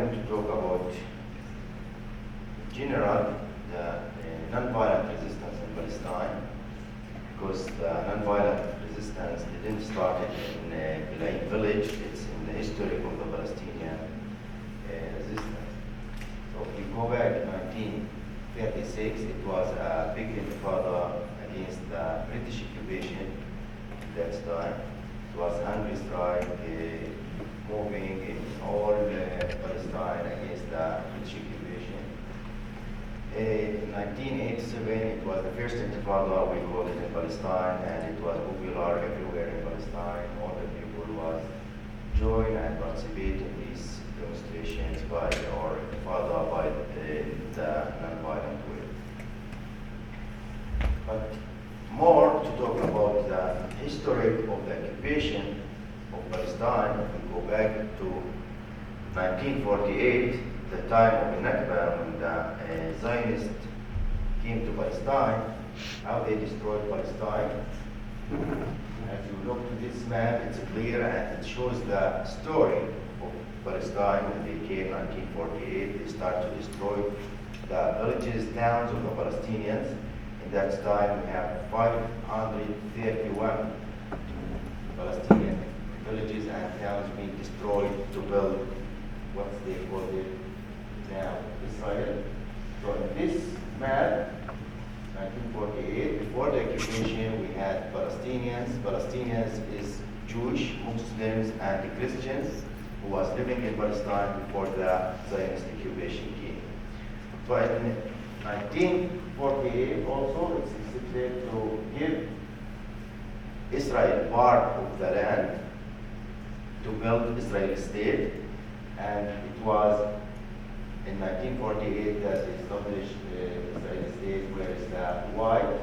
going to talk about general the non-violent resistance in Palestine, because the non-violent resistance didn't start in Bil'in village. It's in the history of the Palestinian resistance. So if we go back to 1936, it was a big intifada against the British occupation at that time. It was hungry strike moving in all Palestine against the British occupation. In 1987, it was the first intifada, we called it in Palestine, and it was popular everywhere in Palestine. All the people was join and participate in these demonstrations by or intifada by the non-violent way. But more to talk about the history of the occupation of Palestine, if we go back to 1948, the time of the Nakba, when the Zionists came to Palestine, how they destroyed Palestine. As you look to this map, it's clear and it shows the story of Palestine. When they came in 1948, they started to destroy the villages, towns of the Palestinians. In that time, we have 531 Palestinian villages and towns being destroyed to build what they call it now Israel. So in this map, 1948, before the occupation, we had Palestinians. Palestinians is Jewish, Muslims, and Christians who was living in Palestine before the Zionist occupation came. But in 1948, also, it's expected to give Israel part of the land to build Israeli state, and it was in 1948 that they established the Israeli state, where is the white,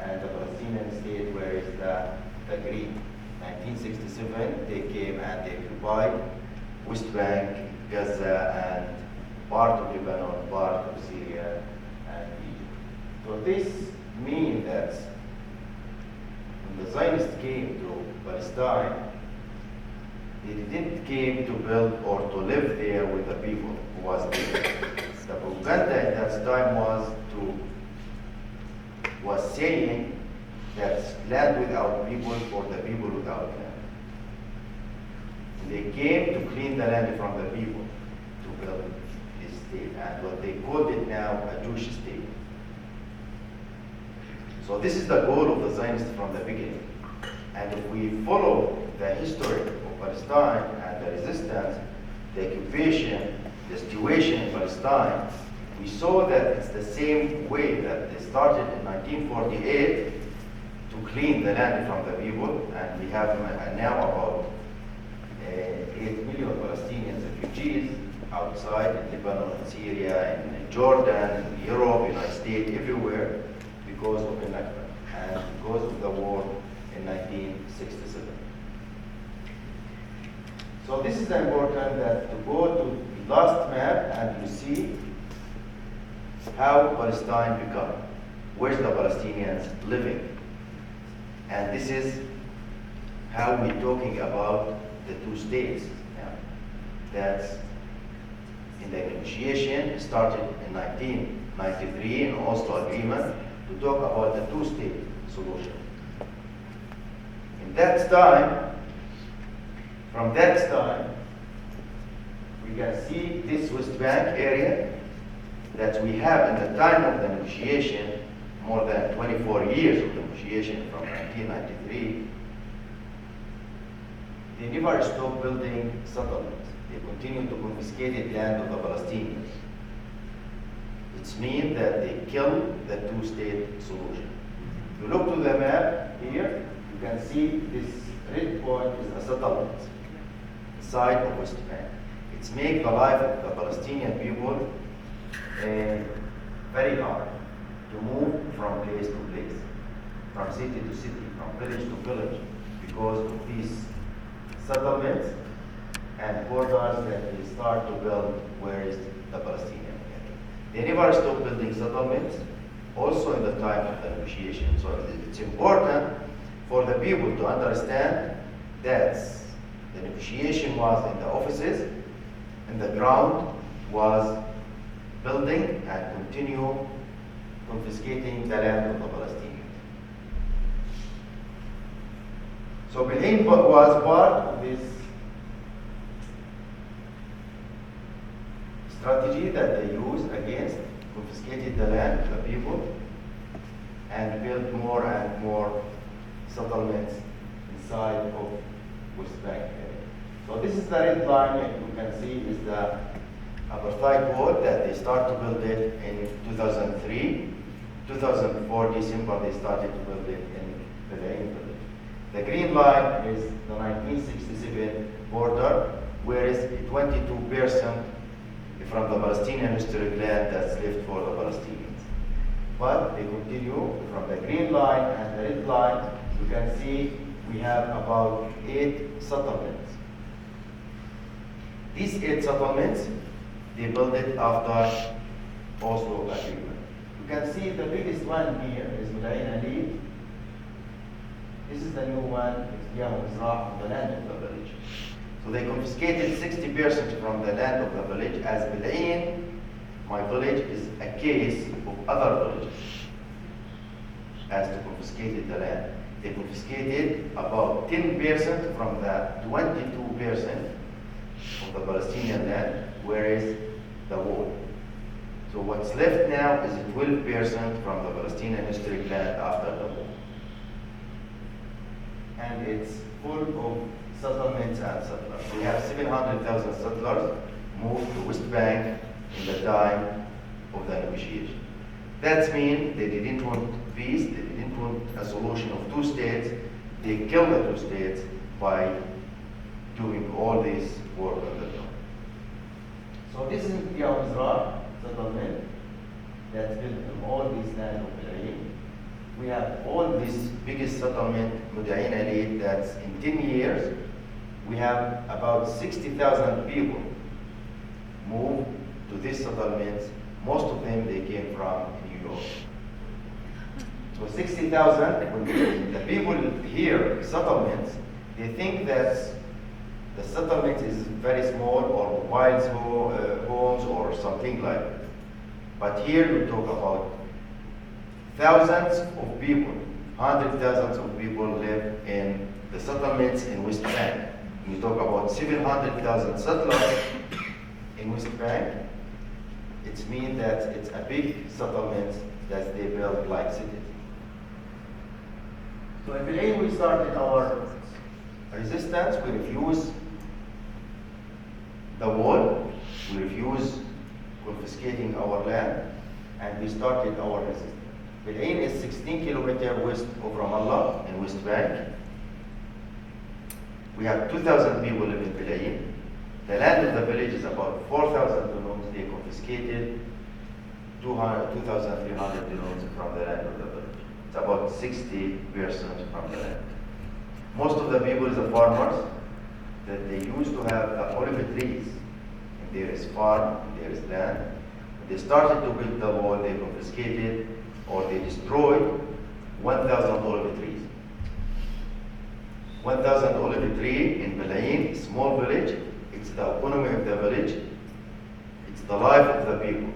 and the Palestinian state, where is the green. 1967, they came and they occupied West Bank, Gaza, and part of Lebanon, part of Syria, and Egypt. So this means that when the Zionists came to Palestine, they didn't came to build or to live there with the people who was there. The propaganda at that time was saying that land without people for the people without land. And they came to clean the land from the people to build this state, and what they called it now a Jewish state. So this is the goal of the Zionists from the beginning. And if we follow the history of Palestine and the resistance, the occupation, the situation in Palestine, we saw that it's the same way that they started in 1948 to clean the land from the people, and we have now about 8 million Palestinians refugees outside in Lebanon, in Syria, in Jordan, in Europe, United States, everywhere, because of the Nakba and because of the war in 1967. So this is important that to go to the last map and you see how Palestine become, where's the Palestinians living. And this is how we're talking about the two states now. That's in the negotiation started in 1993 in Oslo Agreement to talk about the two-state solution. In that time, from that time, we can see this West Bank area that we have in the time of the negotiation, more than 24 years of negotiation from 1993. They never stopped building settlements. They continue to confiscate the land of the Palestinians. It means that they kill the two-state solution. If you look to the map here, you can see this red point is a settlement side of West Bank. It's make the life of the Palestinian people very hard to move from place to place, from city to city, from village to village, because of these settlements and borders that they start to build where is the Palestinian area. They never stop building settlements, also in the time of the negotiation. So it's important for the people to understand that the negotiation was in the offices and the ground was building and continue confiscating the land of the Palestinians. So Bil'in was part of this strategy that they used against confiscated the land of the people and built more and more settlements inside of West Bank area. So this is the red line that you can see is the apartheid wall that they started to build it in 2003. 2004 December they started to build it in Bil'in. The green line is the 1967 border, whereas 22% from the Palestinian historic land that's left for the Palestinians. But they continue from the green line and the red line. You can see we have about 8 settlements. These 8 settlements, they built it after Oslo agreement. You can see the biggest one here is Bil'in. This is the new one, it's on the land of the village. So they confiscated 60% from the land of the village, as Bil'in, my village, is a case of other villages as to confiscated the land. They confiscated about 10% from the 22% of the Palestinian land, whereas the wall. So what's left now is 12% from the Palestinian historic land after the war. And it's full of settlements and settlers. We have 700,000 settlers moved to West Bank in the time of the negotiation. That means they didn't want peace, they didn't want a solution of 2 states. They killed the 2 states by doing all this work on the ground. So this is the settlement that's built on all these land of Bil'in. We have all this biggest settlement, Mudain, that's in 10 years, we have about 60,000 people moved to these settlements. Most of them, they came from New York. So 60,000, when the people hear settlements, they think that the settlement is very small or wild homes or something like that. But here we talk about thousands of people, 100,000 of people live in the settlements in West Bank. When you talk about 700,000 settlers in West Bank, it means that it's a big settlement that they built like cities. So in Bil'in, we started our resistance. We refused the wall, we refused confiscating our land, and we started our resistance. Bil'in is 16 kilometers west of Ramallah in West Bank. We have 2,000 people live in Bil'in. The land of the village is about 4,000 dunums. They confiscated 2,300 dunums from the land of the village. It's about 60% from the land. Most of the people is the farmers that they used to have the olive trees. And there is farm, there is land. When they started to build the wall, they confiscated or they destroyed 1,000 olive trees. 1,000 olive tree in Bil'in, small village. It's the economy of the village. It's the life of the people.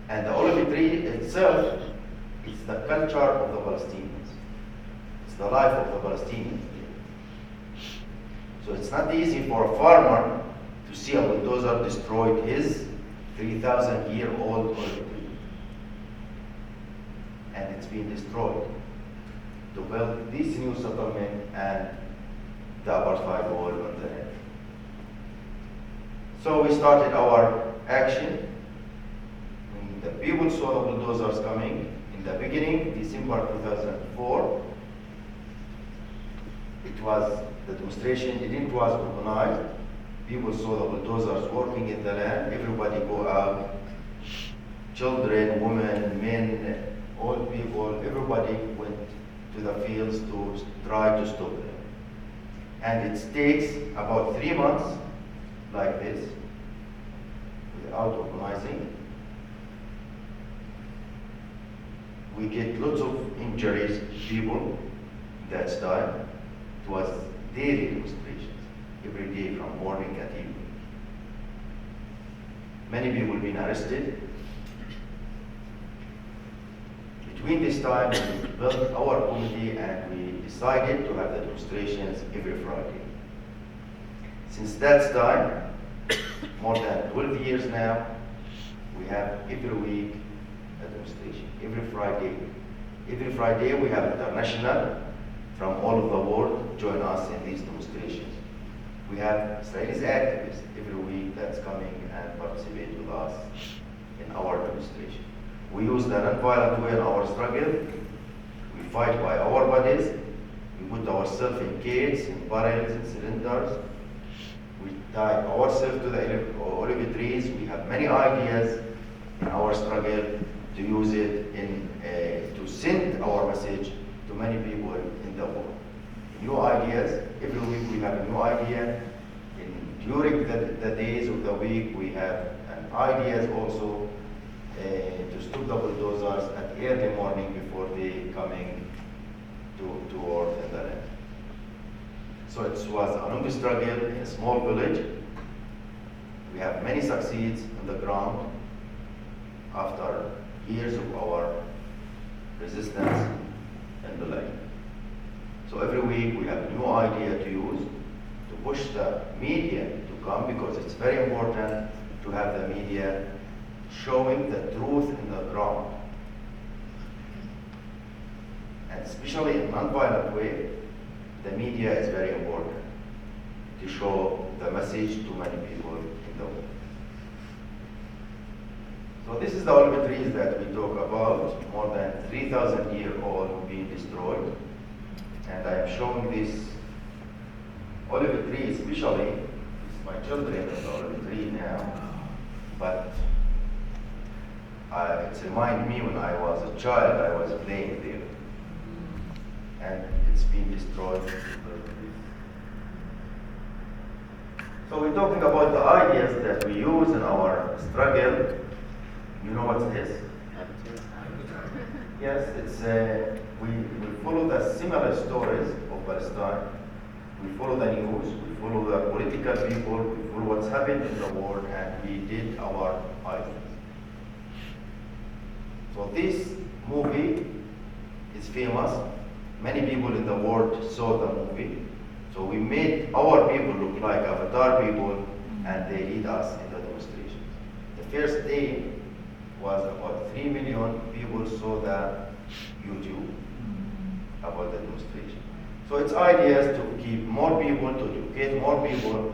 And the olive tree itself is the culture of the Palestinians. It's the life of the Palestinians. So it's not easy for a farmer to see a bulldozer destroyed his 3,000-year-old olive tree. And it's been destroyed to build this new settlement and the apartheid wall on the end. So we started our action. When the people saw the bulldozers coming, in the beginning, December 2004, the demonstration was organized. People saw the bulldozers working in the land. Everybody go out, children, women, men, old people, everybody went to the fields to try to stop them. And it takes about 3 months like this, without organizing. We get lots of injuries, people that's died. It was daily demonstrations, every day from morning at evening. many people being arrested. Between this time, we built our committee and we decided to have the demonstrations every Friday. Since that time, more than 12 years now, we have every week a demonstration, every Friday. Every Friday we have international from all over the world join us in these demonstrations. We have Israeli activists every week that's coming and participate with us in our demonstration. We use the non-violent way in our struggle. We fight by our bodies. We put ourselves in cages, in barrels, in cylinders. We tie ourselves to the olive trees. We have many ideas in our struggle to use it to send our message to many people in the world. New ideas. Every week we have a new idea. During the days of the week we have ideas also to stop the bulldozers at early morning before they coming to work in the land. So it was a long struggle in a small village. We have many succeeds on the ground after years of our resistance in Bil'in. So every week we have a new idea to use to push the media to come, because it's very important to have the media showing the truth in the ground. And especially in non-violent way, the media is very important to show the message to many people in the world. So this is the olive trees that we talk about, more than 3,000 years old being destroyed. And I am showing this olive tree especially. It's my children in the olive tree now. But it reminds me when I was a child, I was playing there. And it's been destroyed. So we're talking about the ideas that we use in our struggle. You know what it is? Yes, it's we follow the similar stories of Palestine. We follow the news, we follow the political people, we follow what's happened in the world, and we did our ideas. So this movie is famous. Many people in the world saw the movie. So we made our people look like avatar people, and they lead us in the demonstrations. The first day was about 3 million people saw the YouTube about the demonstration. So it's ideas to keep more people, to educate more people,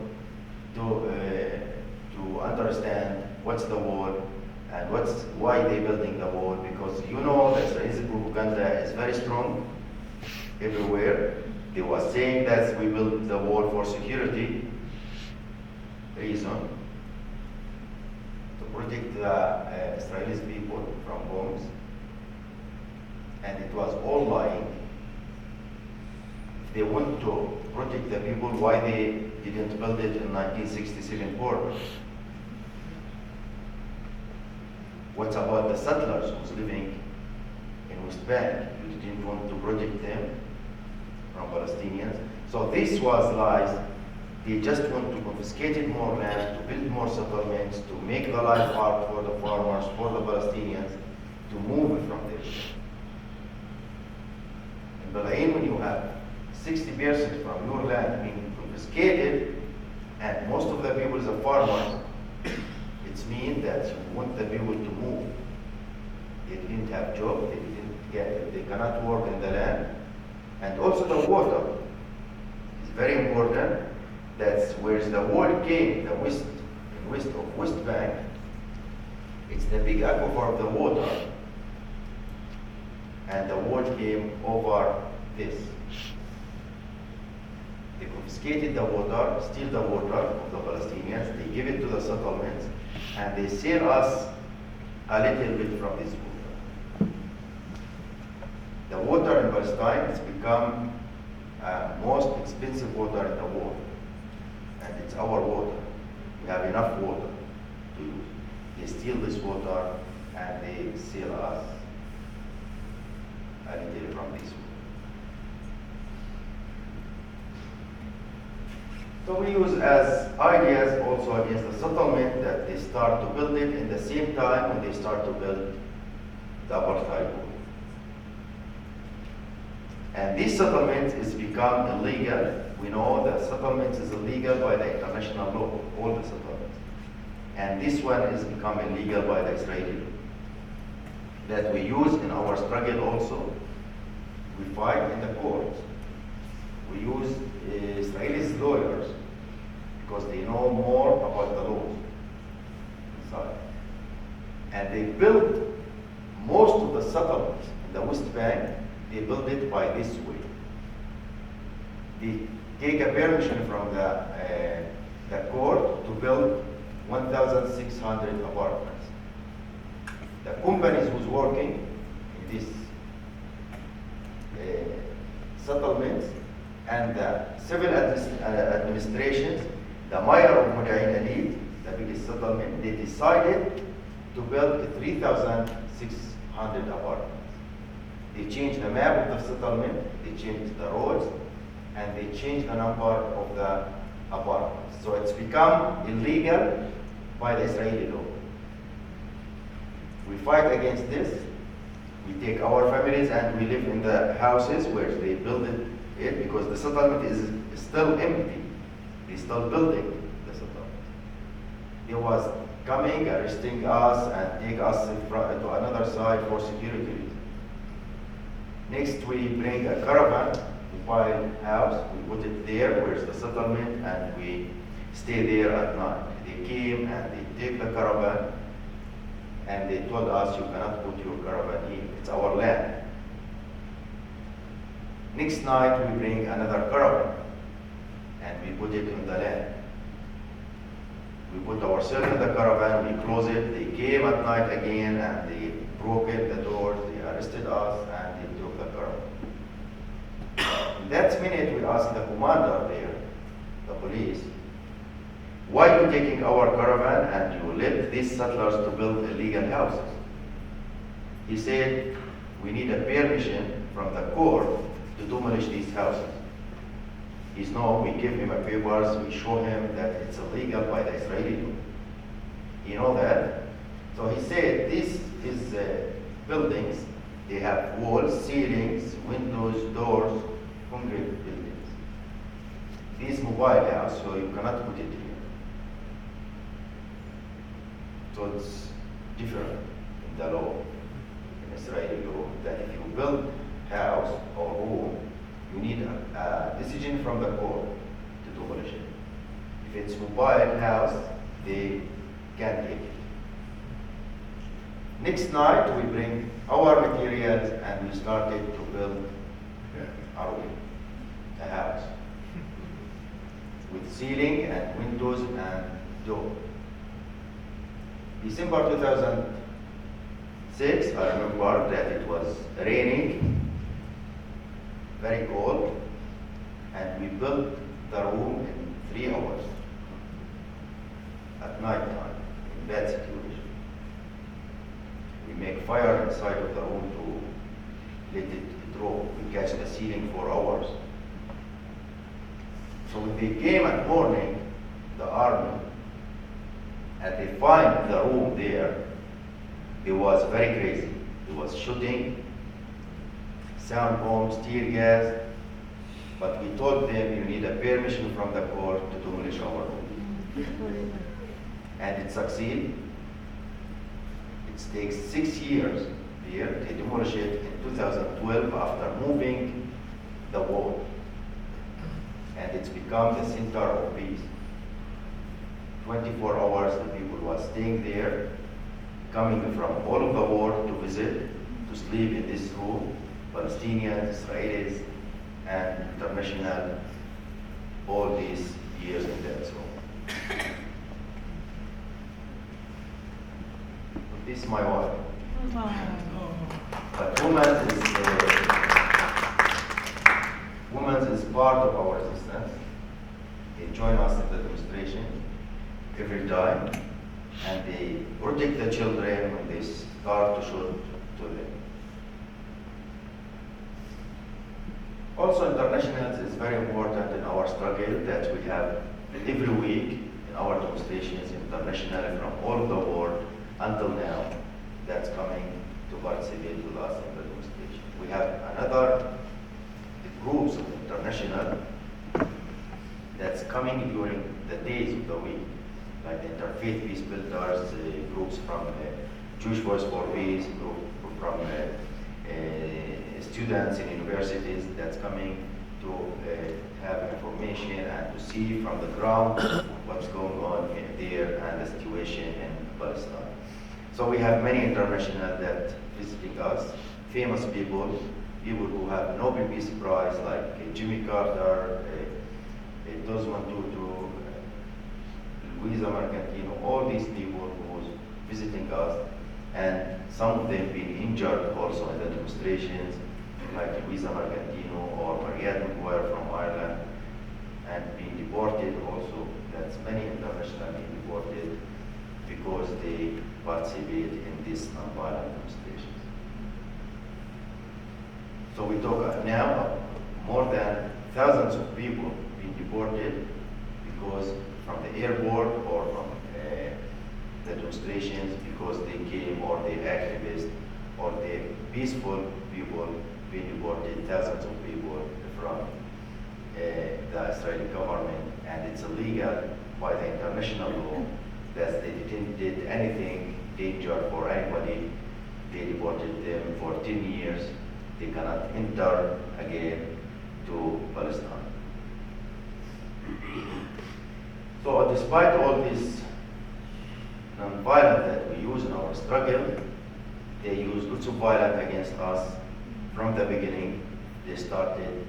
to understand what's the war and why they're building the wall, because you know the Israeli propaganda is very strong everywhere. They were saying that we built the wall for security reason, to protect the Israeli people from bombs, and it was all lying. If they want to protect the people, why they didn't build it in 1967 border? What about the settlers who's living in West Bank? You didn't want to protect them from Palestinians. So this was lies. They just want to confiscate more land, to build more settlements, to make the life hard for the farmers, for the Palestinians, to move from there. In Bil'in, when you have 60% from your land being confiscated, and most of the people are farmers, it means that you want the people to move. They didn't have job, they cannot work in the land. And also the water is very important. That's where the wall came, the west of West Bank. It's the big aquifer of the water. And the wall came over this. They confiscated the water, steal the water of the Palestinians, they give it to the settlements, and they sell us a little bit from this water. The water in Palestine has become most expensive water in the world, and it's our water. We have enough water to use. They steal this water and they sell us a little from this water. So we use as ideas also against the settlement that they start to build it in the same time when they start to build the apartheid wall. And this settlement is become illegal. We know that settlement is illegal by the international law, all the settlements. And this one is become illegal by the Israeli law. That we use in our struggle also. We fight in the courts. We use Israeli lawyers because they know more about the laws inside. And they build most of the settlements in the West Bank, they build it by this way. They take a permission from the court to build 1,600 apartments. The companies who's working in these settlements and the civil administrations, the mayor of Mujahid Elite, the biggest settlement, they decided to build 3,600 apartments. They changed the map of the settlement, they changed the roads, and they changed the number of the apartments. So it's become illegal by the Israeli law. We fight against this. We take our families and we live in the houses where they built it because the settlement is still empty. They're still building the settlement. They was coming, arresting us and take us to another side for security reasons. Next, we bring a caravan, we buy a house, we put it there where's the settlement, and we stay there at night. They came and they take the caravan, and they told us, you cannot put your caravan here, it's our land. Next night, we bring another caravan, and we put it in the land. We put ourselves in the caravan, we close it, they came at night again, and they broke it, the doors, they arrested us, and they took the caravan. In that minute, we asked the commander there, the police, why are you taking our caravan and you let these settlers to build illegal houses? He said, we need a permission from the court to demolish these houses. He said, no, we give him a papers, we show him that it's illegal by the Israeli law. You know that? So he said, this is buildings, they have walls, ceilings, windows, doors, concrete buildings. This mobile house, so you cannot put it here. So it's different in the law, in Israeli law, that if you build house or room, you need a decision from the court to demolish it. If it's mobile house, they can't take it. Next night, we bring our materials and we started to build a house with ceiling and windows and door. December 2006, I remember that it was raining, very cold, and we built the room in 3 hours at night time, in bad situation. We make fire inside of the room to let it draw. We catch the ceiling for hours. So when they came at morning, the army, and they find the room there, it was very crazy. It was shooting, sound bombs, tear gas, but we told them you need a permission from the court to demolish our room. And it succeeded. It takes 6 years here. They demolished it in 2012 after moving the wall. And it's become the center of peace. 24 hours the people were staying there, coming from all over the world to visit, to sleep in this room, Palestinians, Israelis, and international, all these years in that room. This is my wife. But women is part of our resistance. They join us in the demonstration every time, and they protect the children when they start to shoot to them. Also, internationals is very important in our struggle that we have every week in our demonstrations internationally from all over the world until now that's coming to participate with us in the demonstration. We have another groups of international that's coming during the days of the week, like the Interfaith Peace Builders, groups from Jewish Voice for Peace, group from students in universities that's coming to have information and to see from the ground what's going on there and the situation in Palestine. So we have many international that visiting us, famous people, people who have Nobel Peace Prize like Jimmy Carter, Desmond Tutu, Luisa Mercantino, all these people who was visiting us, and some of them been injured also in the demonstrations, like Luisa Mercantino or Mariette McGuire from Ireland, and being deported also. That's many international being deported because they participate in these nonviolent demonstrations. So we talk now more than thousands of people being deported because from the airport or from the demonstrations because they came or they activists or they peaceful people being deported, thousands of people from the Israeli government, and it's illegal by the international law that they didn't did anything danger for anybody. They deported them for 10 years. They cannot enter again to Palestine. So despite all this non-violence that we use in our struggle, they use lots of violence against us from the beginning. They started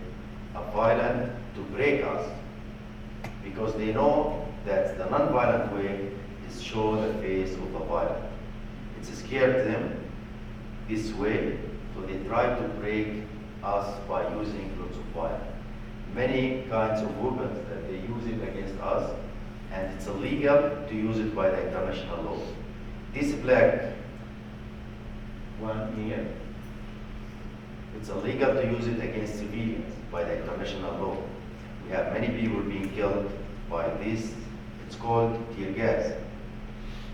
a violence to break us because they know that the non-violent way is show the face of the violence. It's scared them this way, so they try to break us by using lots of violence. Many kinds of weapons that they use it against us, and it's illegal to use it by the international law. This black one here, it's illegal to use it against civilians by the international law. We have many people being killed by this. It's called tear gas.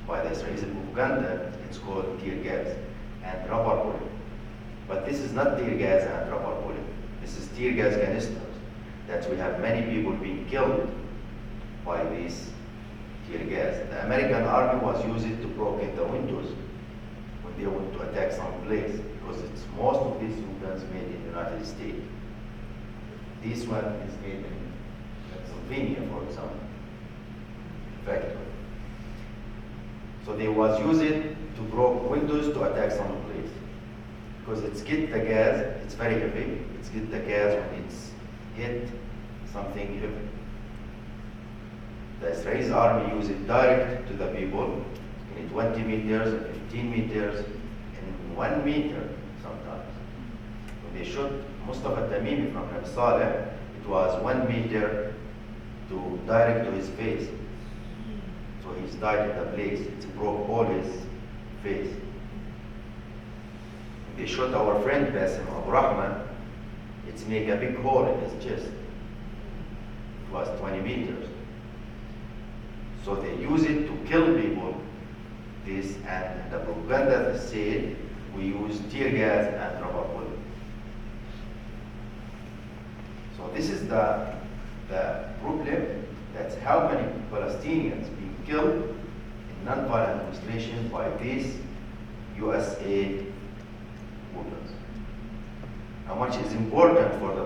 By the Israeli propaganda, it's called tear gas and rubber bullet. But this is not tear gas and rubber bullet. This is tear gas canisters. That we have many people being killed by this tear gas. The American army was using to broken the windows when they want to attack some place because it's most of these weapons made in the United States. This one is made in Pennsylvania, for example, factory. So they was using to broke windows to attack some place because it's get the gas. It's very heavy. It's get the gas when it's hit something heavy. The Israeli army use it direct to the people in 20 meters, 15 meters, and 1 meter sometimes. When they shot Mustafa Tamimi from Nabi Saleh, it was 1 meter to direct to his face. So he's died in the place. It broke all his face. When they shot our friend Bassem Abu Rahman, it's make a big hole in his chest. It was 20 meters. So they use it to kill people. This and the propaganda that said we use tear gas and rubber bullet. So this is the problem. That's how many Palestinians being killed in non-violent demonstrations by these USA weapons. How much is important for the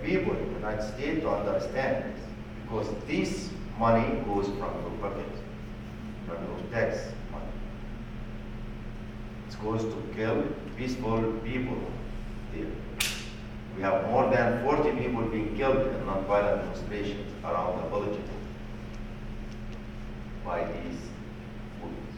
people in the United States to understand this, because this money goes from your pocket, from your tax money. It goes to kill peaceful people there. We have more than 40 people being killed in non-violent demonstrations around the village by these weapons.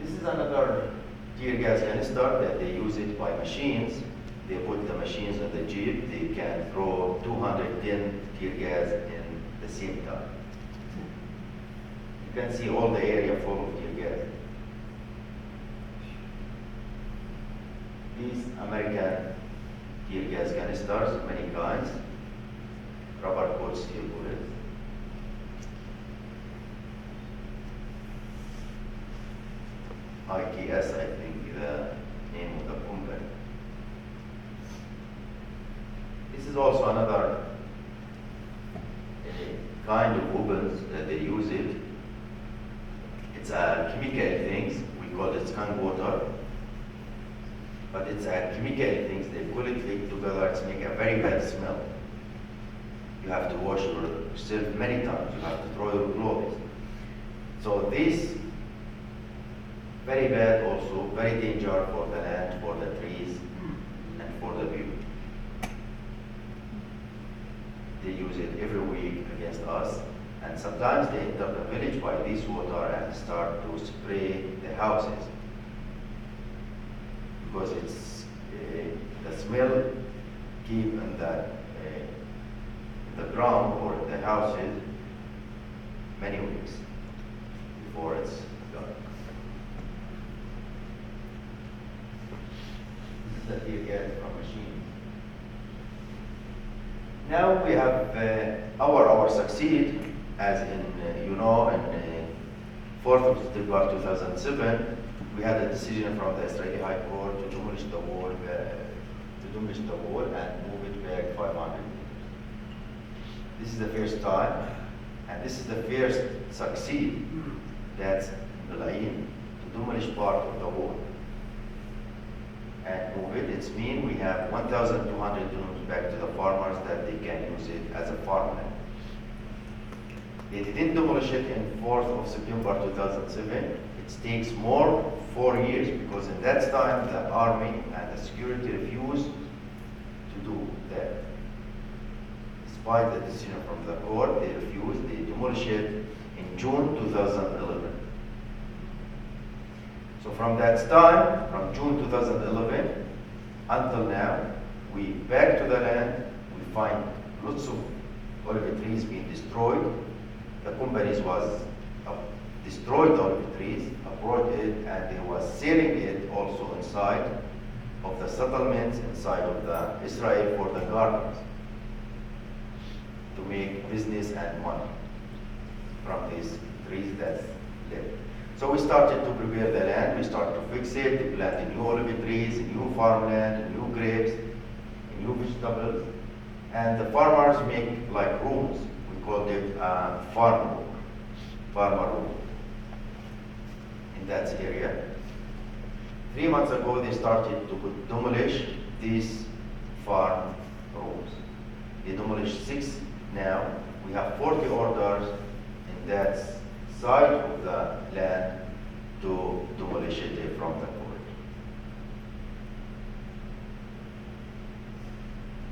This is another tear gas canister that they use it by machines. They put the machines on the jeep. They can throw 210 tear gas in the same time. You can see all the area full of tear gas. These American tear gas canisters, many kinds, rubber coat steel bullets. IKS, I think, the name of the company. This is also another kind of weapons that they use it. It's a chemical things, we call it skunk water, but it's a chemical things, they pull it together, it's make a very bad smell. You have to wash yourself many times, you have to throw your clothes. So this, very bad also, very dangerous for the land, for the trees, and for the people. They use it every week against us, and sometimes they enter the village by this water and start to spray the houses. Because it's the smell keep in the ground or the houses many weeks before it's done. This is the tear gas from machine. Now we have our succeed, as in in 4th of September 2007, we had a decision from the Israeli High Court to demolish the wall, and move it back 500 meters. This is the first time, and this is the first succeed that's Bil'in, to demolish part of the wall and move it. It's mean we have 1,200 dunums back to the farmers that they can use it as a farmland. They didn't demolish it in 4th of September 2007. It takes more 4 years because in that time the army and the security refused to do that. Despite the decision from the court, they refused. They demolished it in June 2011. So from that time, from June 2011 until now, we back to the land, we find lots of olive trees being destroyed. The companies was destroyed olive trees, brought it, and they was selling it also inside of the settlements, inside of the Israel for the gardens to make business and money from these trees that's left. So we started to prepare the land, we started to fix it, to plant new olive trees, new farmland, new grapes, new vegetables, and the farmers make like rooms. We called it farmer room in that area. 3 months ago, they started to demolish these farm rooms. They demolished 6 now. We have 40 orders in that side of the land to demolish it from the court.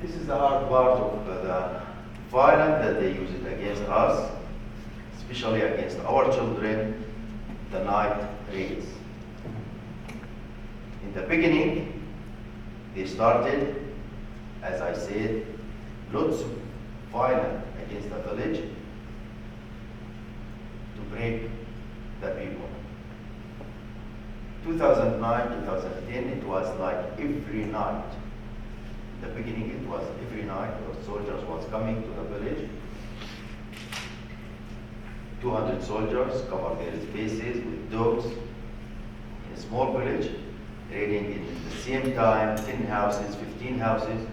This is the hard part of the violence that they use it against us, especially against our children, the night raids. In the beginning, they started, as I said, lots of violence against the village to break the people. 2009, 2010, it was like every night. In the beginning, it was every night. The soldiers was coming to the village. 200 soldiers cover their spaces with dogs in a small village, raiding in the same time 10 houses, 15 houses.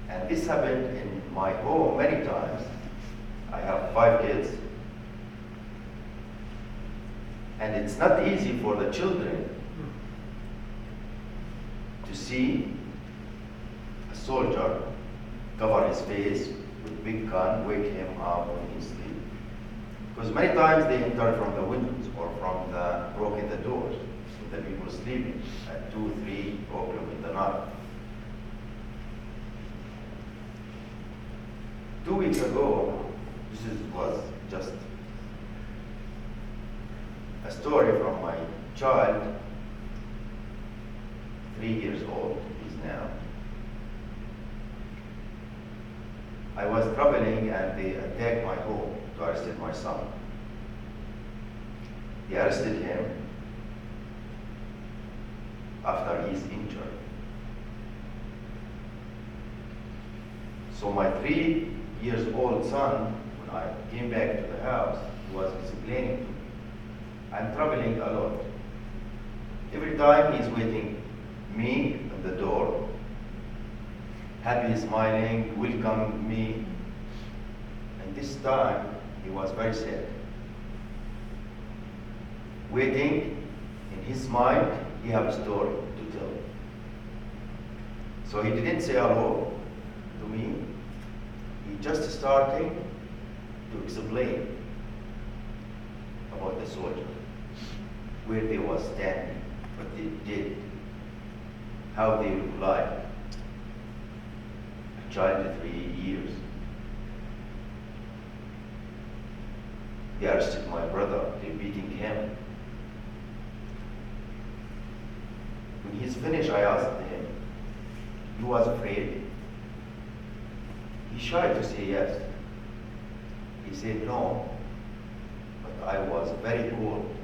And this happened in my home many times. I have 5 kids. And it's not easy for the children to see a soldier cover his face with big gun, wake him up when he's asleep. Because many times they enter from the windows or from the broken the doors with the people sleeping at 2, 3 o'clock in the night. 2 weeks ago, was just a story from my child, 3 years old, he's now. I was traveling and they attacked my home to arrest my son. They arrested him after he's injured. So my 3-year-old son, when I came back to the house, he was explaining to me, I'm traveling a lot. Every time he's waiting me at the door, happy, smiling, welcome me. And this time, he was very sad. Waiting, in his mind, he had a story to tell. So he didn't say hello to me. He just starting to explain about the soldier, where they was standing, what they did, how they look like. A child of 3 years. They arrested my brother, they beating him. When he's finished, I asked him, he was afraid. He shy to say yes. He said no, but I was very cold.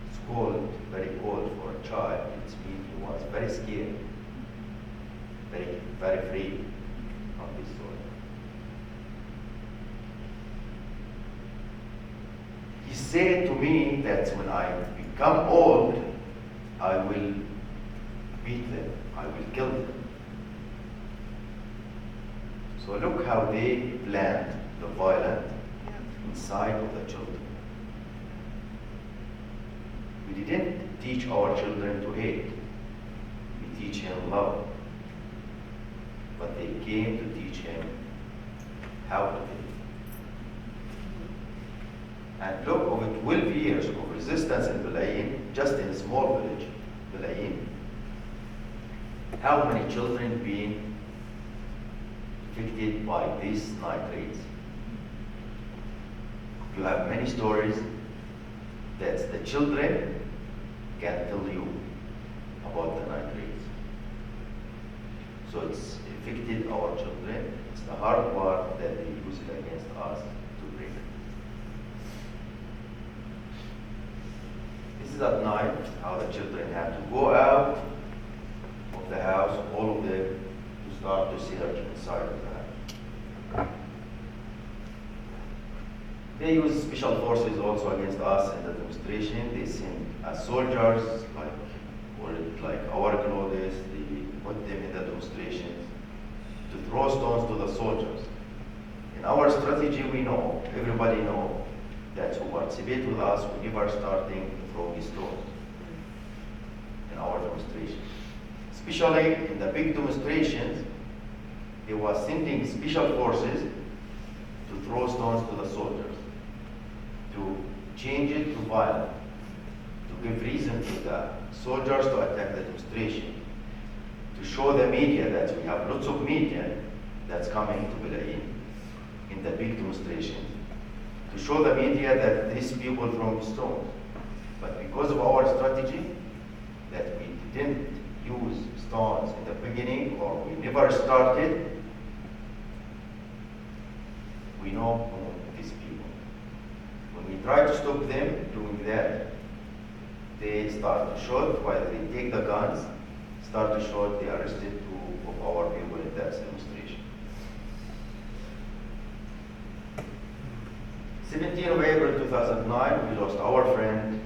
It's cold, very cold for a child. It means he was very scared, very afraid of this sort. He said to me that when I become old, I will beat them, I will kill them. So look how they plant the violence inside of the children. We didn't teach our children to hate. We teach him love. But they came to teach him how to hate. And look, over 12 years of resistance in Bil'in, just in a small village, Bil'in, how many children being affected by these nitrates? You have many stories that the children can tell you about the nitrates. So it's affected our children. It's the hard part that they use it against us to break. This is at night, how the children have to go out of the house, all of them, to start to search inside of the house. They use special forces also against us in the demonstration. They send as soldiers, like our clothes, they put them in the demonstrations to throw stones to the soldiers. In our strategy, we know, everybody know, that who participate with us, we never starting to throw these stones in our demonstrations. Especially in the big demonstrations, they were sending special forces to throw stones to the soldiers, to change it to violence, to give reason to the soldiers to attack the demonstration, to show the media that we have lots of media that's coming to Bil'in in the big demonstrations, to show the media that these people throwing stones. But because of our strategy, that we didn't use stones in the beginning, or we never started, we know these people. When we try to stop them doing that, they start to shoot, while they take the guns, start to shoot, they arrested 2 of our people in that demonstration. 17th of April 2009, we lost our friend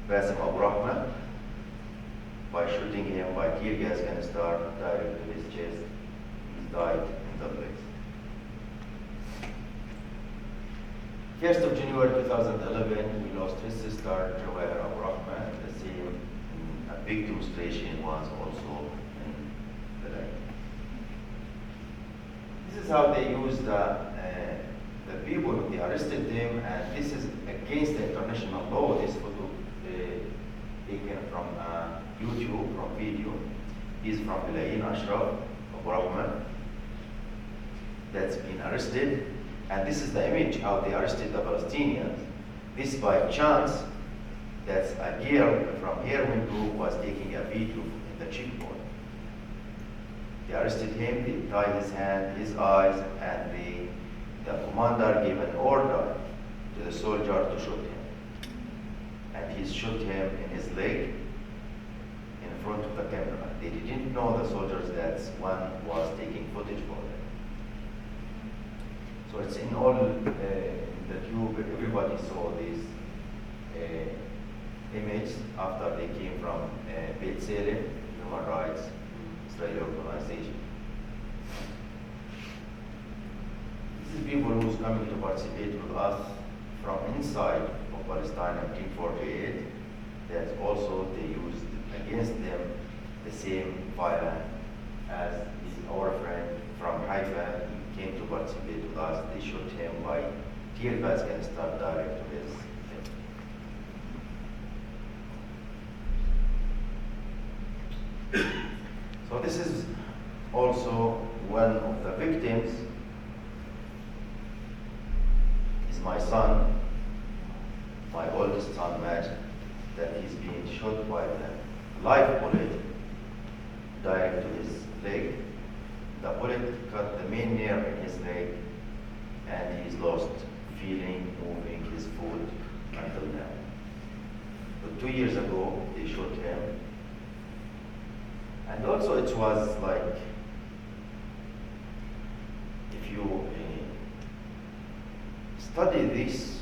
Basim Abu Rahman by shooting him by tear gas canister direct to his chest. He died in the place. 1st of January 2011, we lost his sister Jawahir Abu Rahman. The same, a big demonstration was also in Bil'in. This is how they used the people, they arrested them, and this is against the international law. This photo taken from YouTube, from video. He's from Bil'in, Ashraf Abu Rahman, that's been arrested. And this is the image how they arrested the Palestinians. This by chance, that's a girl from here window was taking a video in the cheekbone. They arrested him, they tied his hand, his eyes, and the commander gave an order to the soldier to shoot him. And he shot him in his leg in front of the camera. They they didn't know the soldiers that one was taking footage for them. So it's in all the tube, everybody saw these images after they came from Bil'in, human rights, Israeli organization. These are people who's coming to participate with us from inside of Palestine in 1948, that also they used against them the same violence as our friend from Haifa. He came to participate with us. They shot him by tear gas canister direct to his head. So this is also one of the victims. Is my son, my oldest son, Matt, that he's being shot by the live bullet direct to his leg. The bullet cut the main nerve in his leg, and he's lost feeling, moving his foot until now. But 2 years ago, they shot him. And also it was like, if you study this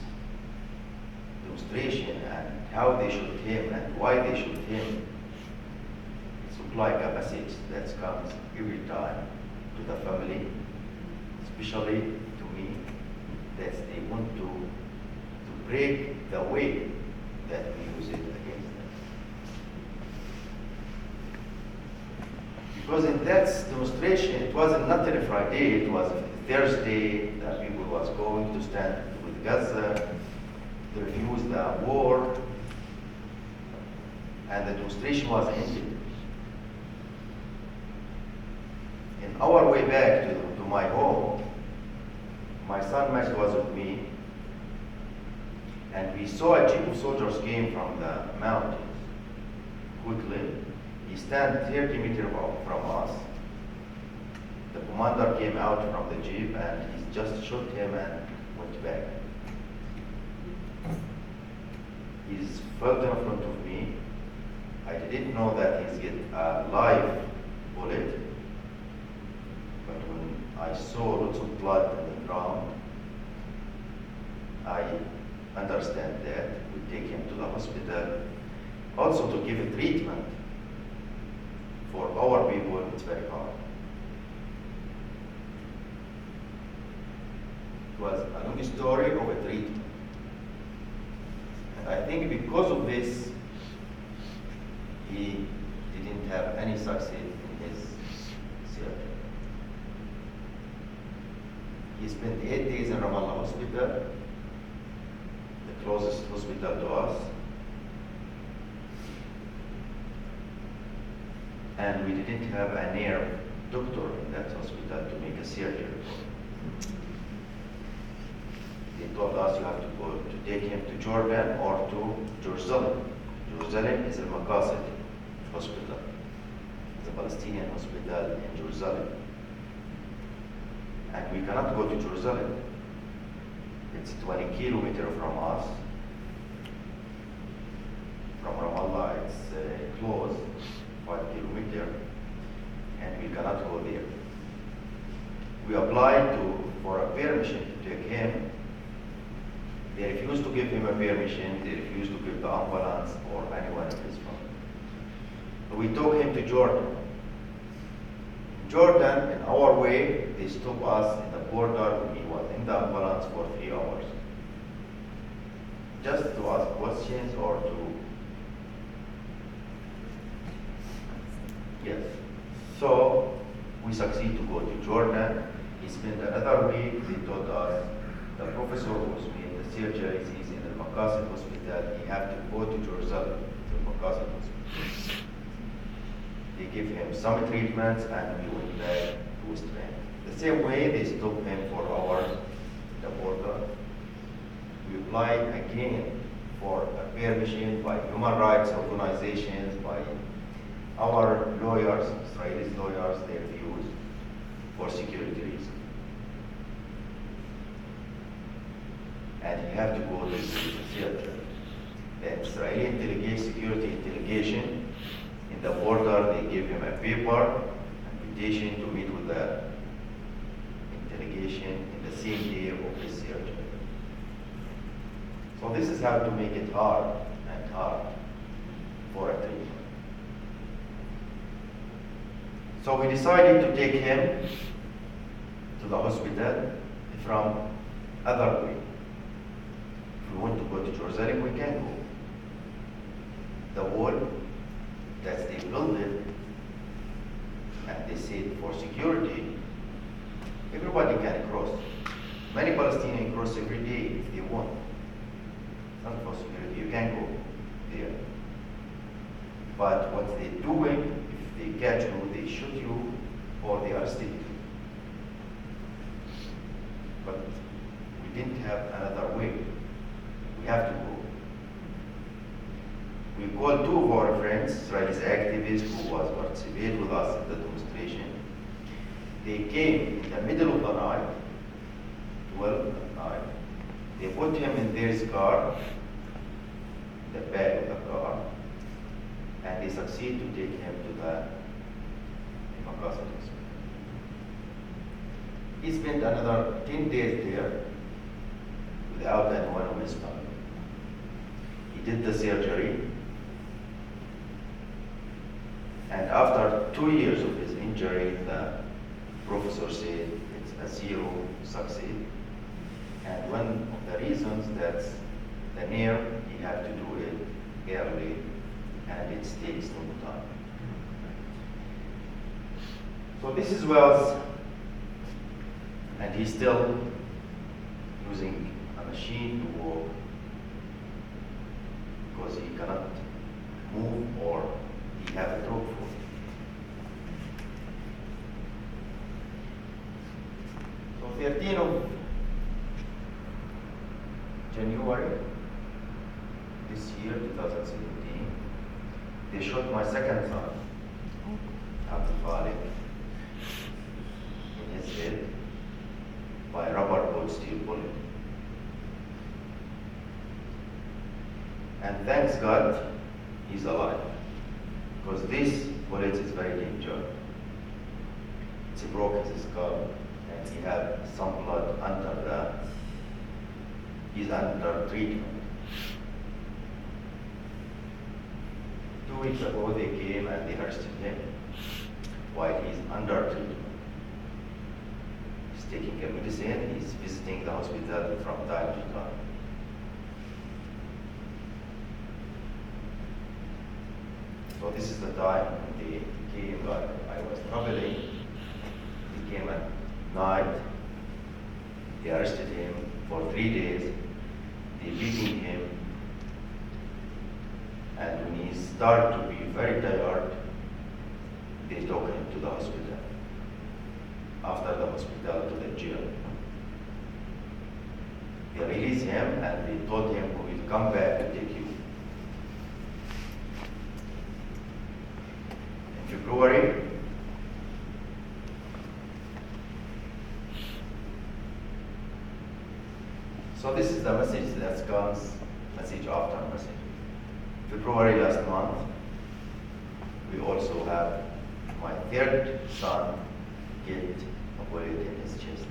demonstration and how they shot him and why they shot him, it's like a message that comes every time to the family, especially to me, that they want to break the way that we use it against them. Because in that demonstration, it wasn't not a Friday, it was a Thursday that people was going to stand with Gaza, to refuse the war, and the demonstration was ended. In our way back to my home, my son Max was with me, and we saw a jeep of soldiers came from the mountains quickly. He stand 30 meters from us. The commander came out from the jeep and he just shot him and went back. He's fell in front of me. I didn't know that he's get a live bullet, but when I saw lots of blood on the ground, I understand that. We take him to the hospital, also to give a treatment. For our people, it's very hard. It was a long story of a treatment. And I think because of this, he didn't have any success in his surgery. He spent 8 days in Ramallah hospital, the closest hospital to us. And we didn't have a nerve doctor in that hospital to make a surgery. They told us you have to go to take him to Jordan or to Jerusalem. Jerusalem is a Maqasid hospital. It's a Palestinian hospital in Jerusalem. And we cannot go to Jerusalem. It's 20 kilometers from us. From Ramallah, it's close. 5 kilometers, and we cannot go there. We applied for a permission to take him. They refused to give him a permission. They refused to give the ambulance or anyone of his family. So we took him to Jordan. Jordan, in our way, they stopped us in the border when he was in the ambulance for 3 hours. Just to ask questions or to yes. So we succeed to go to Jordan. He spent another week. They told us the professor who was doing the surgeries, he's in the Maqasid hospital. He had to go to Jerusalem, to the Maqasid hospital. They gave him some treatments and we went back to West Bank. The same way they stopped him for hours at the border. We applied again for a permission by human rights organizations, by our lawyers, Israeli lawyers, they refused for security reasons. And you have to go to the theater. The Israeli security delegation In the border, they gave him a paper, invitation to meet with the delegation in the same day of his surgery. So this is how to make it hard and hard for a treatment. So we decided to take him to the hospital from other way. If we want to go to Jerusalem, we can go. The wall that they built it, and they said for security, everybody can cross. Many Palestinians cross every day if they want. It's not for security, you can go there. But what they're doing, if they catch you, they shoot you or they arrest you. But we didn't have another way. We have to go. We called two of our friends, Israeli activists who was participating with us in the demonstration. They came in the middle of the night, 12 at night. They put him in their car, the back of the car, and they succeeded to take him to the Augustana. He spent another 10 days there without anyone of his family. He did the surgery, and after 2 years of his injury, the professor said it's a zero success. And one of the reasons that's the nerve, he had to do it early, and it takes no time. So this is Wells, and he's still using a machine to walk because he cannot move or he have a throat foot. So 13 of January this year, 2017, they shot my second son, Abdul in his head by a rubber cold steel bullet. And thanks God, he's alive. Because this bullet is very dangerous. It broke his skull, and he had some blood under he's under treatment. 2 weeks ago, they came and they arrested him while he's under treatment. He's taking a medicine, he's visiting the hospital from time to time. So this is the time when they came, like I was traveling. He came at night, they arrested him for 3 days, they beating him, and when he started to be very tired, they took him to the hospital. After the hospital, to the jail. They released him and they told him, we will come back to take you. In February, so this is the message that comes, message after message. February last month, we also have my third son get a bullet in his chest.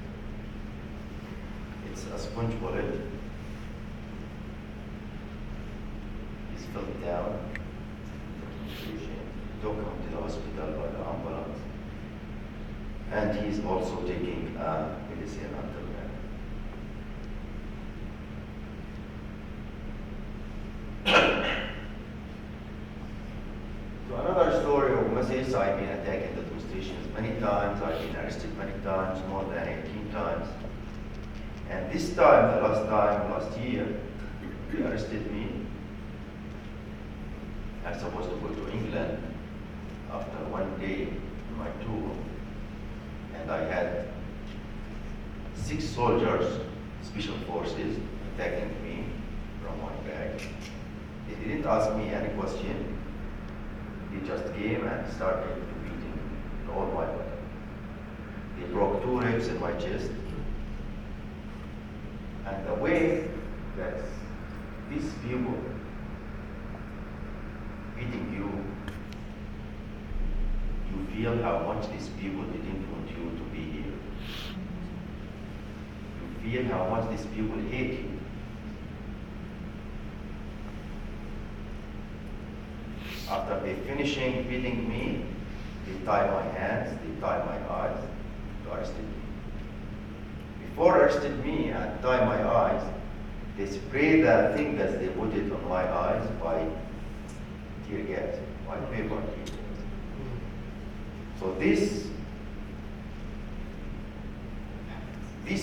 It's a sponge bullet. He's fell down. Took him to the hospital by the ambulance. And he's also taking medicine until then. So another story of messages, I've been attacked in the demonstrations many times, I've been arrested many times, more than 18 times. And this time, the last time, last year, they arrested me. I was supposed to go to England after 1 day in my tour. And I had 6 soldiers, special forces, attacking me from my back. They didn't ask me any question. They just came and started beating all my body. They broke 2 ribs in my chest. And the way that these people beating you feel how much these people didn't want you to be here. You feel how much these people hate you. After they finishing beating me, they tie my hands, they tie my eyes to arrested me. Before arrested me and tie my eyes, they spray the thing that they put it on my eyes by tear gas, by paper tear gas. So these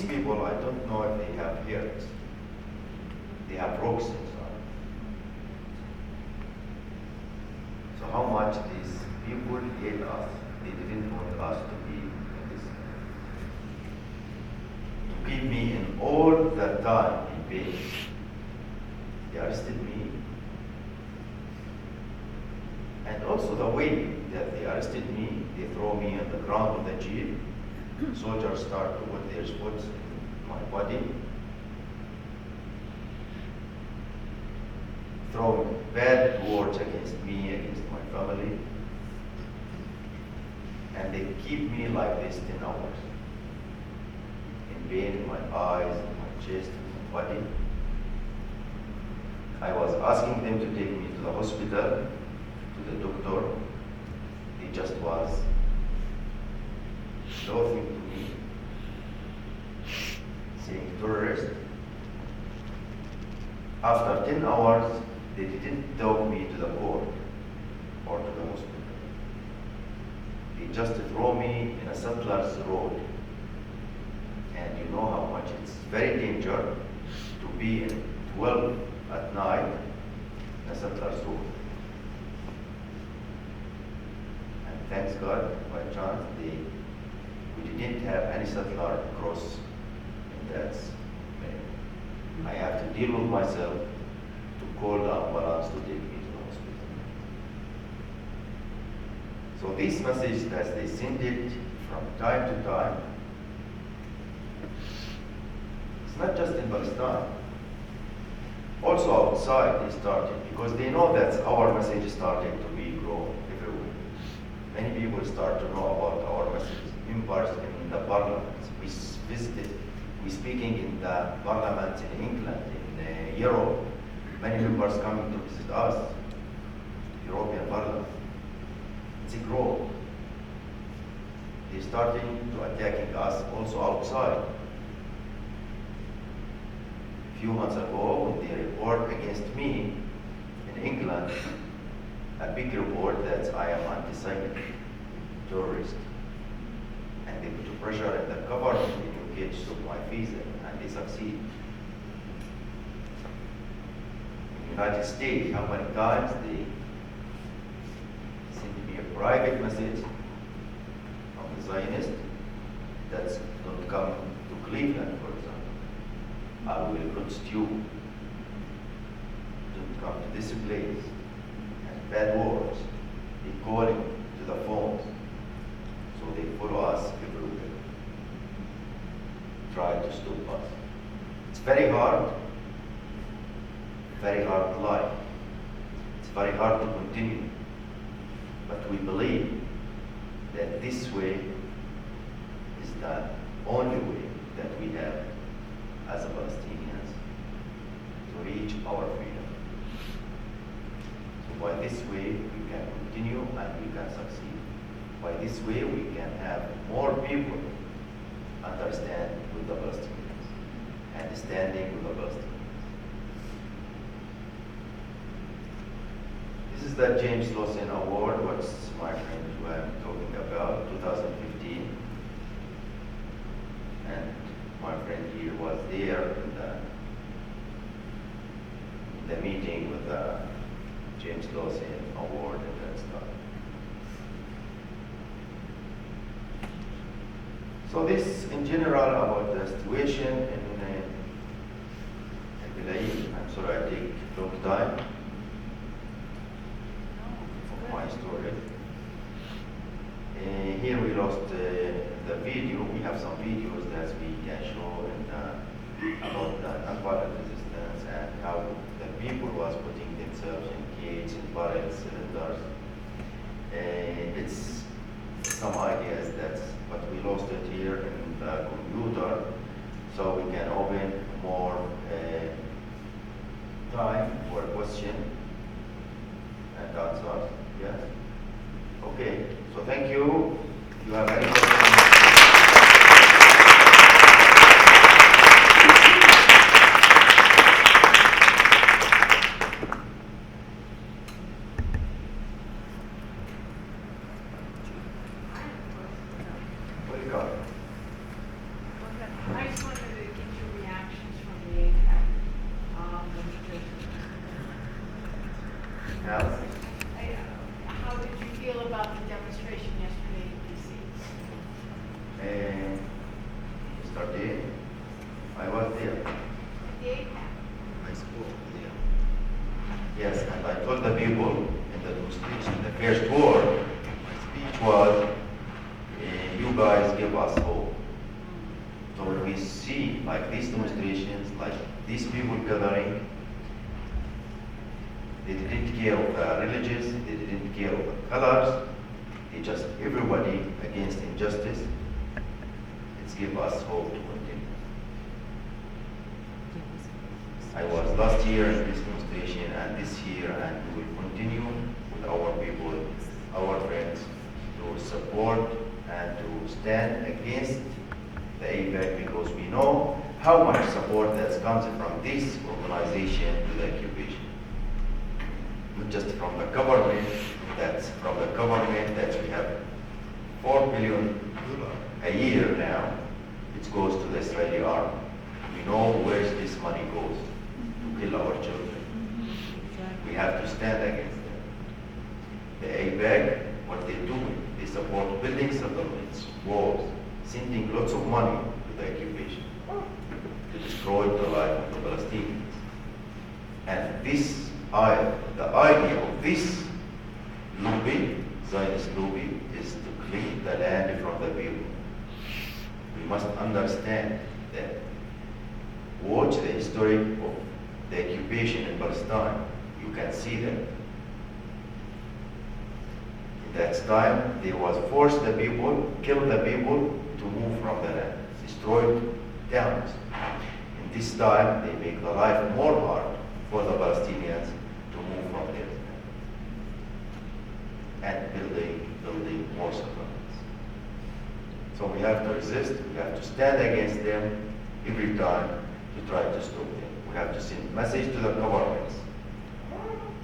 people, I don't know if they have ears. They have rocks inside. So how much these people hate us, they didn't want us to be in this. To keep me in all the time in pain. They arrested me. And also the way that they arrested me, they throw me on the ground of the jeep. Soldiers start to put their foot in my body. Throw bad words against me, against my family. And they keep me like this 10 hours. In pain in my eyes, in my chest, in my body. I was asking them to take me to the hospital, to the doctor. They just was laughing to me, saying terrorist. After 10 hours, they didn't take me to the court or to the hospital. They just throw me in a settler's road. And you know how much it's very dangerous to be in 12 at night in a settler's road. And thanks God, by chance, we didn't have any settler cross in that. I have to deal with myself to call the ambulance to take me to the hospital. So this message, as they send it from time to time, it's not just in Palestine. Also outside they started, because they know that our message is starting to be grown everywhere. Many people start to know about our message. Members in the parliaments, we visited, we speaking in the parliaments in England, in Europe. Many members coming to visit us, European Parliament. It's a growth. They're starting to attacking us also outside. A few months ago, when they report against me in England, a big report that I am anti-Semitic terrorist. And they put pressure at the government in UK to stop my visa, and they succeed. In the United States, how many times they send me a private message from the Zionist that's not come to Cleveland, for example. I will not stew. Don't come to this place. And bad words. They call him to the phones. So they follow us everywhere. Try to stop us. It's very hard life. It's very hard to continue. But we believe that this way is the only way that we have as Palestinians to reach our freedom. So by this way we can continue and we can succeed. By this way, we can have more people understand with the Palestinians and standing with the Palestinians. This is the James Lawson Award, what's my friend who I'm talking about, 2015. And my friend here was there in the meeting with the James Lawson Award and that stuff. So this, in general, about the situation in Bil'in. I'm sorry I take a long time for my story. Here we lost the video. We have some videos that we can show about the nonviolent resistance and how the people was putting themselves in cages, in barrels, cylinders. It's some ideas but we lost it here in the computer, so we can open more time for question and answers. Yes. Okay. So thank you. If you have any questions? I just wanted to get your reactions from the APEC demonstration. How did you feel about the demonstration yesterday in DC? Yesterday, I was there. The APEC. My school, yeah. Yes, and I told the people in the demonstration, the first word, my speech was, you guys give us hope. So when we see like these demonstrations, like these people gathering, they didn't care of the religions, they didn't care of the colors, they just everybody against injustice. It's give us hope to continue. I was last year in this demonstration and this year, and we will continue with our people, our friends, to support and to stand against the APEC, because we know how much support that comes from this organization to the occupation. Not just from the government, that's from the government that we have $4 billion a year now. It goes to the Israeli army. We know where this money goes to kill our children. We have to stand against them. The APEC, what they do, they support building settlements, wars, sending lots of money to the occupation to destroy the life of the Palestinians. And this, the idea of this lobby, Zionist lobby, is to clean the land from the people. We must understand that. Watch the history of the occupation in Palestine. You can see that. In that time, they was force the people, kill the people to move from the land, destroyed towns. In this time, they make the life more hard for the Palestinians to move from there and building more settlements. So we have to resist, we have to stand against them every time to try to stop them. We have to send message to the governments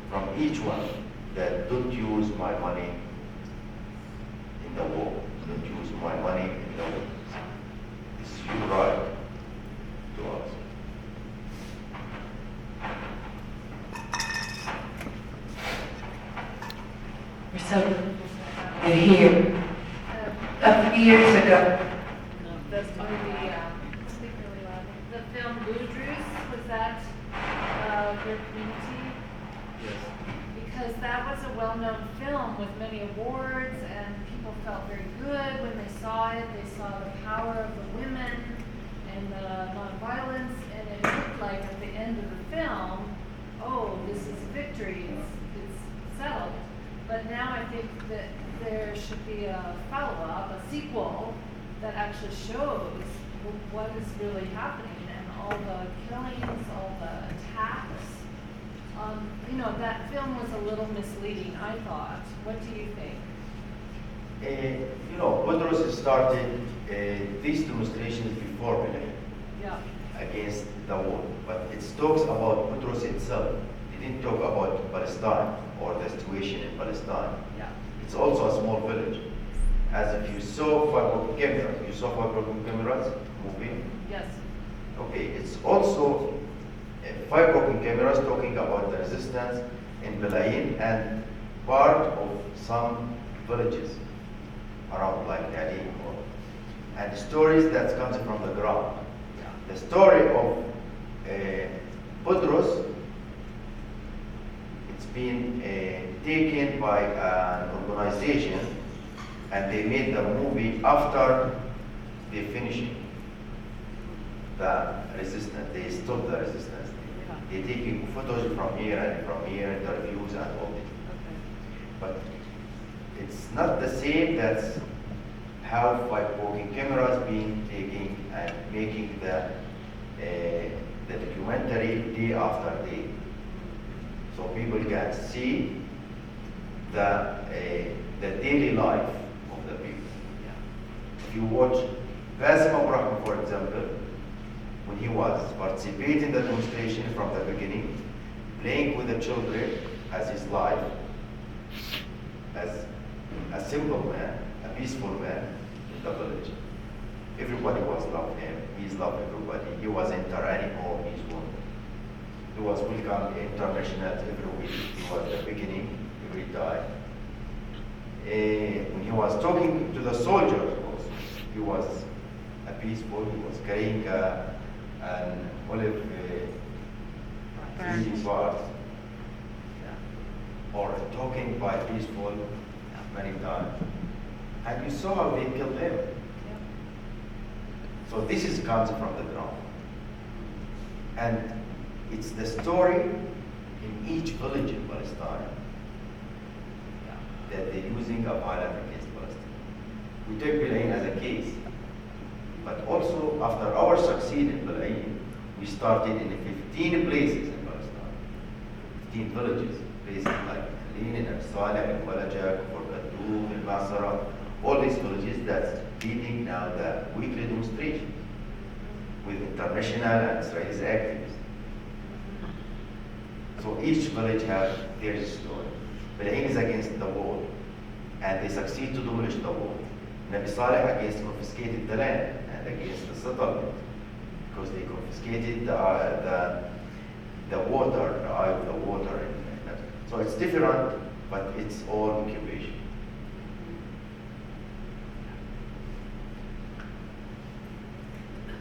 from each one that don't use my money in the war, don't use my money in the war. It's your right to us. You're here. A few years ago. That's going to be, speak really loud. The film Boudreaux, was that your community? Yes. Because that was a well-known film with many awards, and people felt very good when they saw it. They saw the power of the women and the nonviolence, and it looked like at the end of the film, oh, this is victory, it's settled. But now I think that there should be a follow-up, a sequel, that actually shows what is really happening and all the killings, all the attacks. That film was a little misleading, I thought. What do you think? Boudreaux started these demonstrations before Bil'in against the war, but it talks about Boudreaux itself. It didn't talk about Palestine or the situation in Palestine. Yeah. It's also a small village. As if you saw 5 cameras. You saw 5 cameras moving? Yes. Okay, it's also 5 cameras talking about the resistance in Bil'in and part of some villages around like Bil'in, and the stories that comes from the ground. Yeah. The story of Boudreaux, it's been taken by an organization, and they made the movie after they finished the resistance. They stopped the resistance. They're taking photos from here and from here, interviews and all this. Okay. But it's not the same that how 5 walking cameras being taken and making the documentary day after day. So people can see the daily life of the people. If you watch Basim Abraham, for example, when he was participating in the demonstration from the beginning, playing with the children as his life, as a simple man, a peaceful man in the village. Everybody was loved him. He's loved everybody. He was enter any home he's one. He was welcome international every week. He was the beginning every time. When he was talking to the soldiers also, he was a peaceful. He was carrying an olive tree bars, or talking by peaceful many times. And you saw how they killed him. So this comes from the ground. And it's the story in each village in Palestine that they're using a violence against Palestine. We take Bil'in as a case. But also, after our succeed in Bil'in, we started in 15 places in Palestine. 15 villages, places like Bil'in, and Saleh, and Walajak, Forkadou, and Masara, all these villages that's leading now the weekly demonstration with international and Israeli activists. So each village has their story. Bil'in is against the wall, and they succeed to demolish the wall. Nabi Saleh against confiscated the land and against the settlement, because they confiscated the water, the eye of the water. So it's different, but it's all occupation.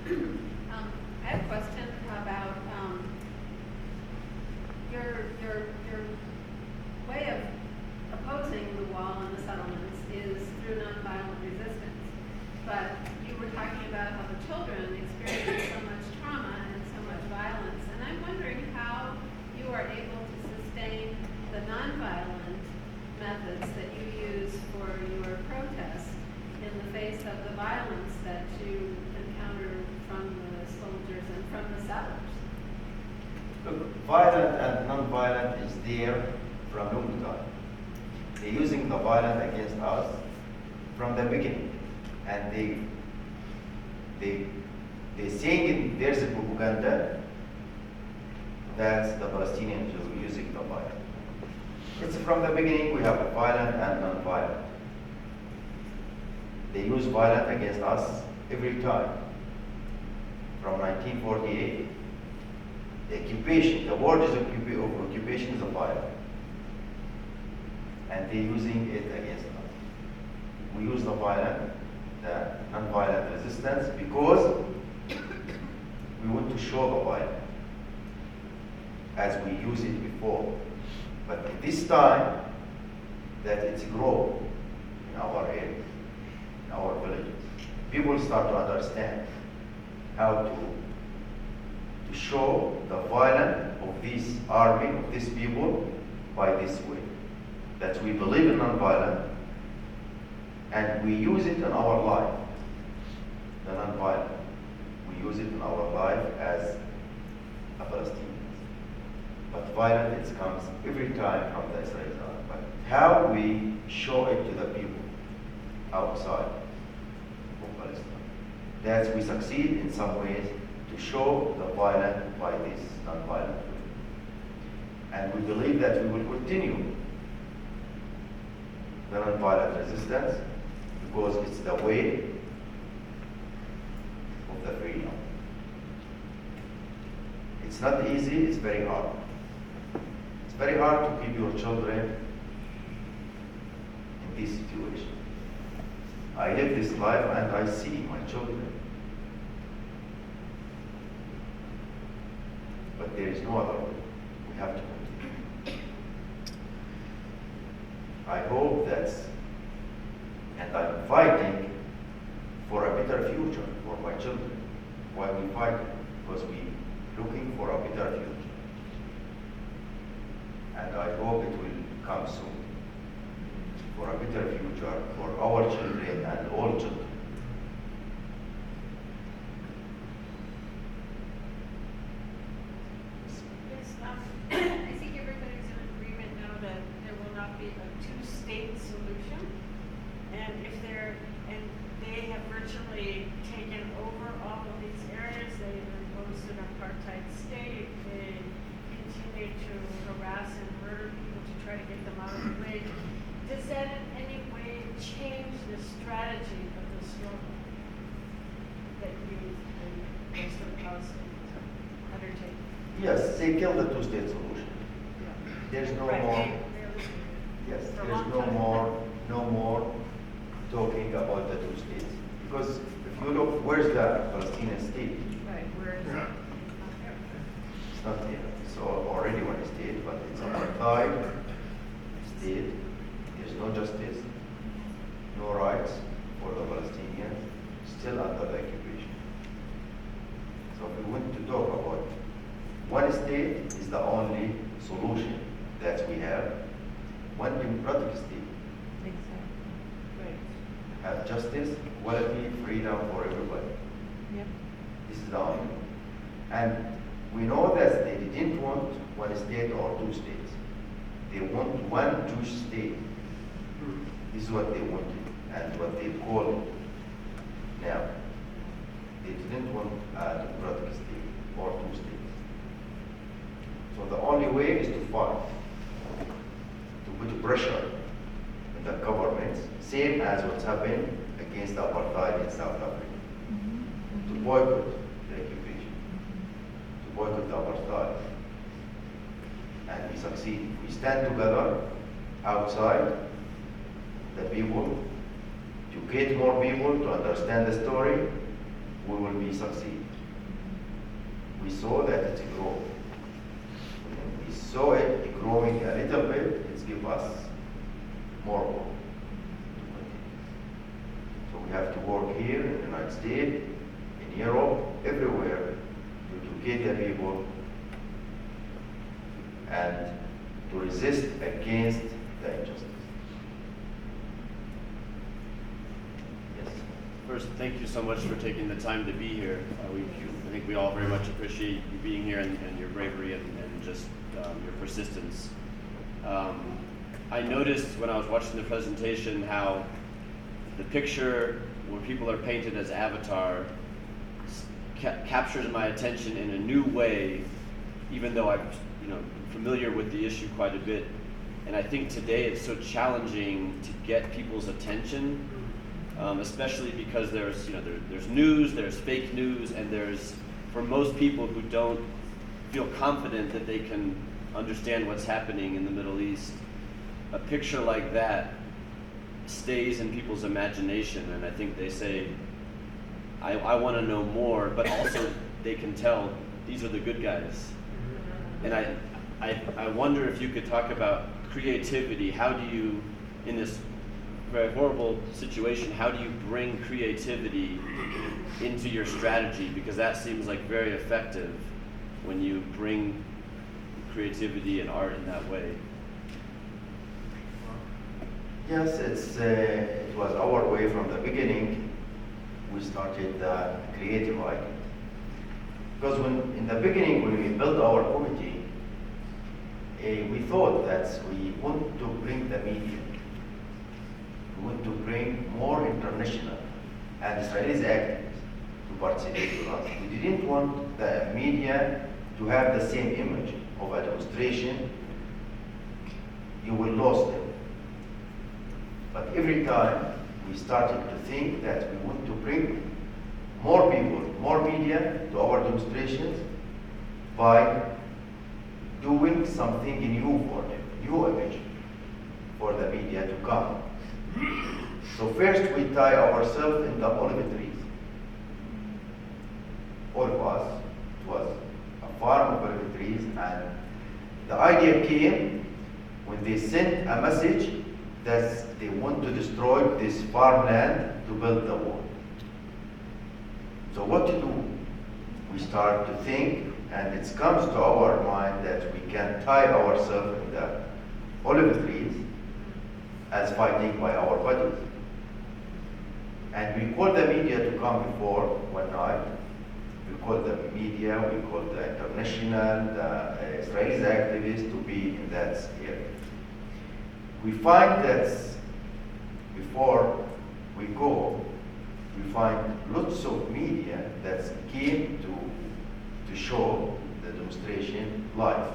I have a question about your way of opposing the wall and the settlements is through nonviolent resistance. But you were talking about how the children experience so much trauma and so much violence, and I'm wondering how you are able to sustain the nonviolent methods that you use for your protests in the face of the violence that you encounter from the soldiers and from the settlers. Look, violent and non-violent is there from long time. They're using the violence against us from the beginning, and they saying in their propaganda that the Palestinians are using the violence. It's from the beginning we have violent and non-violent. They use violence against us every time. From 1948, the occupation, the word is occupation is a violence. And they're using it against us. We use the violent, the non-violent resistance, because we want to show the violence as we used it before. But this time, that it's grown in our areas, in our villages, people start to understand how to show the violence of this army, of these people, by this way. That we believe in non-violence, and we use it in our life, the non-violent. We use it in our life as a Palestinian. But violence comes every time from the Israeli side. But how we show it to the people outside of Palestine. That we succeed in some ways to show the violence by this non-violent way. And we believe that we will continue the non-violent resistance because it's the way of the freedom. It's not easy, it's very hard. It's very hard to keep your children in this situation. I live this life and I see my children. But there is no other way. We have to continue. I hope that, and I'm fighting for a better future for my children. Why we fight? Because we're looking for a better future. And I hope it will come soon. For a better future for our children and all children. Yes, they killed the two-state solution. There's no Right, more. realistically. Yes, For a there's long no time. more talking about the two states. Because if you look, where's the Palestinian state? Right, where is it? It's not there. It's already one state, but it's an apartheid state. There's no justice, no rights for the Palestinians, still under the occupation. So if we want to talk about one state is the only solution that we have. One democratic state. Right. Have justice, equality, freedom for everybody. Yep. This is the only. And we know that they didn't want one state or two states. They want one Jewish state. This is what they wanted and what they call it now. They didn't want a democratic state or two states. So the only way is to fight, to put pressure on the governments, same as what's happened against apartheid in South Africa, to boycott the occupation, to boycott the apartheid. And we succeed. We stand together outside the people, to get more people to understand the story, we will be succeed. We saw that it's growing. We saw it growing a little bit, it's give us more hope. So we have to work here in the United States, in Europe, everywhere, to get the people and to resist against the injustice. Yes. First, thank you so much for taking the time to be here. I think we all very much appreciate you being here and your bravery and just your persistence. I noticed when I was watching the presentation how the picture where people are painted as avatar captures my attention in a new way, even though I'm familiar with the issue quite a bit. And I think today it's so challenging to get people's attention, especially because there's news, there's fake news, and there's, for most people who don't feel confident that they can understand what's happening in the Middle East, a picture like that stays in people's imagination, and I think they say, I want to know more, but also they can tell these are the good guys. And I wonder if you could talk about creativity. How do you, in this very horrible situation, how do you bring creativity into your strategy? Because that seems like very effective when you bring creativity and art in that way. Yes, it was our way from the beginning. We started the creative idea. Because in the beginning, when we built our committee, we thought that we want to bring the media. We want to bring more international and Israeli activists to participate with us. We didn't want the media to have the same image of a demonstration. You will lose them. But every time we started to think that we want to bring more people, more media to our demonstrations by doing something new for them, new image for the media to come. So first we tie ourselves in the olive trees. All of us, it was a farm of olive trees, and the idea came when they sent a message that they want to destroy this farmland to build the wall. So what to do? We start to think, and it comes to our mind that we can tie ourselves in the olive trees as fighting by our bodies. And we called the media to come before one night. We called the media, we called the international, the Israeli activists to be in that area. We find that before we go, we find lots of media that came to show the demonstration live.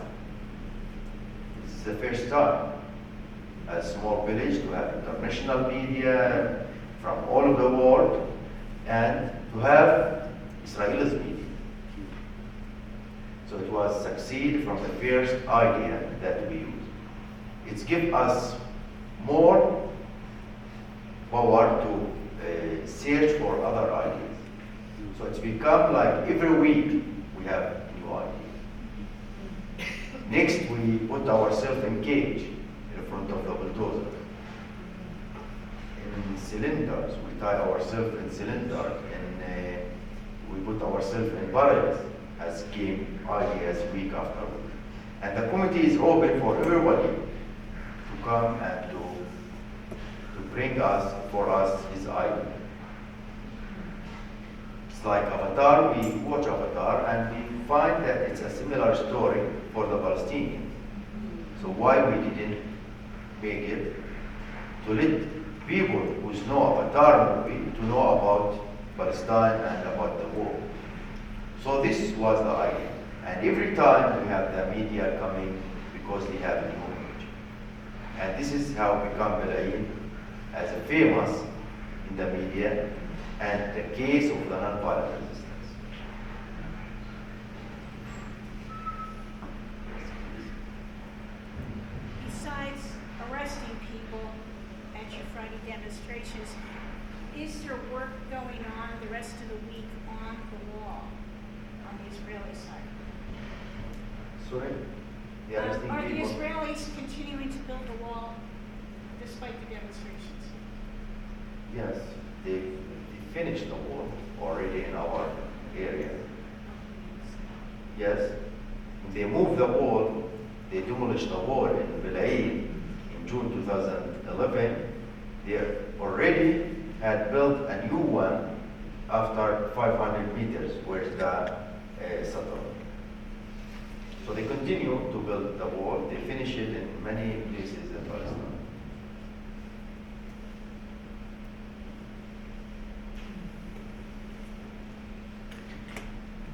It's the first time, a small village, to have international media from all over the world and to have Israelis media. So it it was succeed from the first idea that we use. It's give us more power to search for other ideas. So it's become like every week we have new ideas. Next, we put ourselves in cage in front of the bulldozer. In cylinders, we tie ourselves in cylinders, and we put ourselves in barrels as came ideas week after week. And the committee is open for everybody to come and to bring us, for us, his idea. It's like Avatar, we watch Avatar and we find that it's a similar story for the Palestinians. So why we didn't make it? To let people who know Avatar movie to know about Palestine and about the war. So this was the idea. And every time we have the media coming because they have a new image. And this is how we become Bil'in as a famous in the media and the case of the nonviolent resistance. Besides arresting people at your Friday demonstrations, is there work going on the rest of the week on the wall on the Israeli side? Sorry? The arresting Are the people? Israelis continuing to build the wall despite the demonstrations? Yes, they finished the war already in our area. Yes, they moved the wall, they demolished the wall in Bil'in in June 2011. They already had built a new one after 500 meters, where is the settlement. So they continue to build the wall. They finish it in many places in Palestine.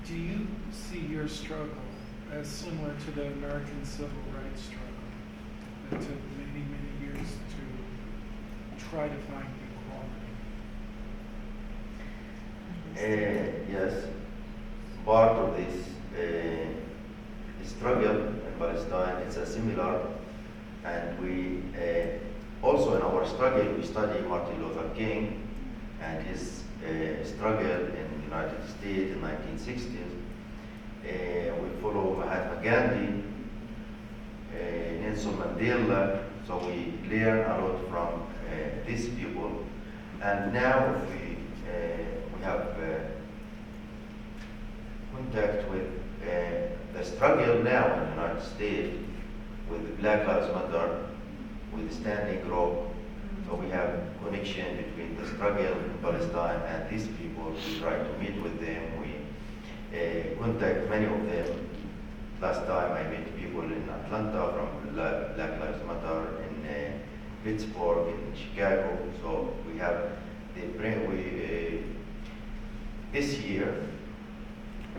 Do you see your struggle as similar to the American civil rights struggle that took many, many years to try to find equality? Yes, part of this struggle in Palestine is a similar, and we also in our struggle we study Martin Luther King and his struggle in the United States in 1960s. We follow Mahatma Gandhi, Nelson Mandela, so we learn a lot from these people. And now we have contact with the struggle now in the United States with Black Lives Matter, with Standing Rock. So we have connection between the struggle in Palestine and these people. We try to meet with them. We contact many of them. Last time I met people in Atlanta from Black Lives Matter, in Pittsburgh, in Chicago. So we have this year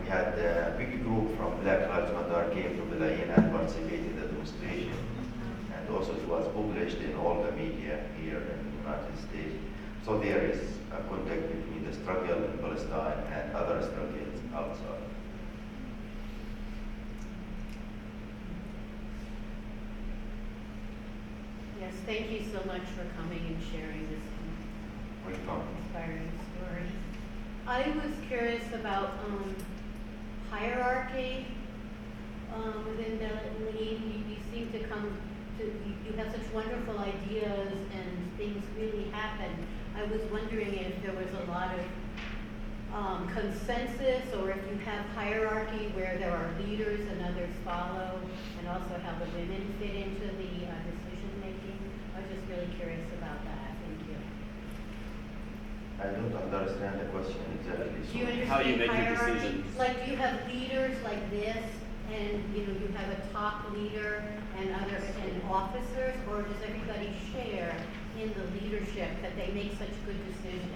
we had a big group from Black Lives Matter came to Bil'in and participated in the demonstration. And also it was published in all the media here in the United States. So there is a contact between the struggle in Palestine and other struggles outside. Yes, thank you so much for coming and sharing this inspiring story. I was curious about hierarchy within Bil'in. You seem to come to, you have such wonderful ideas and things really happen. I was wondering if there was a lot of consensus, or if you have hierarchy where there are leaders and others follow, and also how the women fit into the decision making. I was just really curious about that. Thank you. I don't understand the question exactly. Do you understand How you make your hierarchy? decisions. Like, do you have leaders like this, and you have a top leader and officers, or does everybody share in the leadership that they make such good decisions?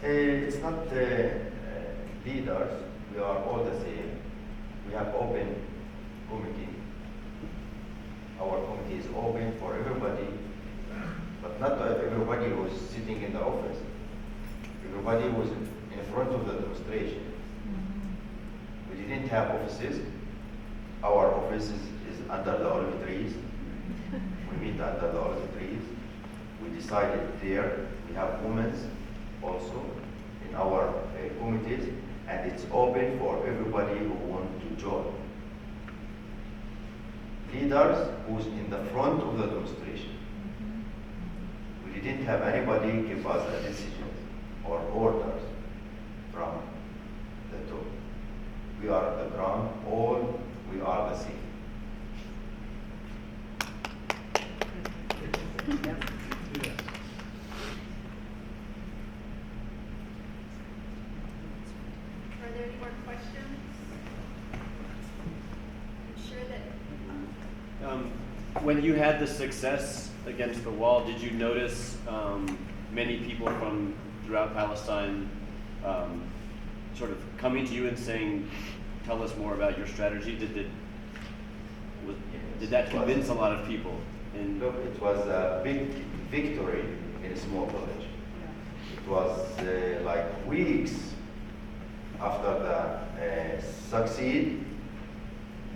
It's not leaders. We are all the same. We have open committee. Our committee is open for everybody, but not everybody who is sitting in the office. Everybody who is in front of the demonstration. We didn't have offices. our office is under the olive trees. We meet under the olive trees. We decided there. We have women also in our committees, and it's open for everybody who want to join. Leaders who's in the front of the demonstration. We didn't have anybody give us a decision or orders from the top. We are at the ground, all we are the same. Are there any more questions? I'm sure that When you had the success against the wall, did you notice many people from throughout Palestine sort of coming to you and saying, "Tell us more about your strategy"? Did that convince a lot of people? And Look, it was a big victory in a small village. It was like weeks after the succeed.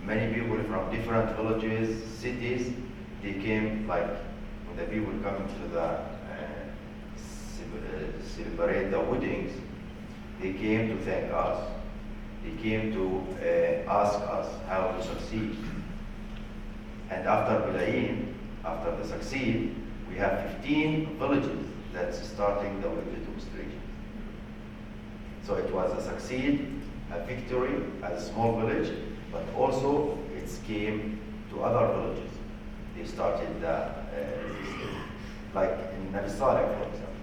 Many people from different villages, cities, they came, like when the people coming to the celebrate the weddings, they came to thank us. They came to ask us how to succeed. And after Bil'in, after the succeed, we have 15 villages that's starting the weekly demonstration. So it was a succeed, a victory as a small village, but also it came to other villages. They started like in Nabi Saleh, for example.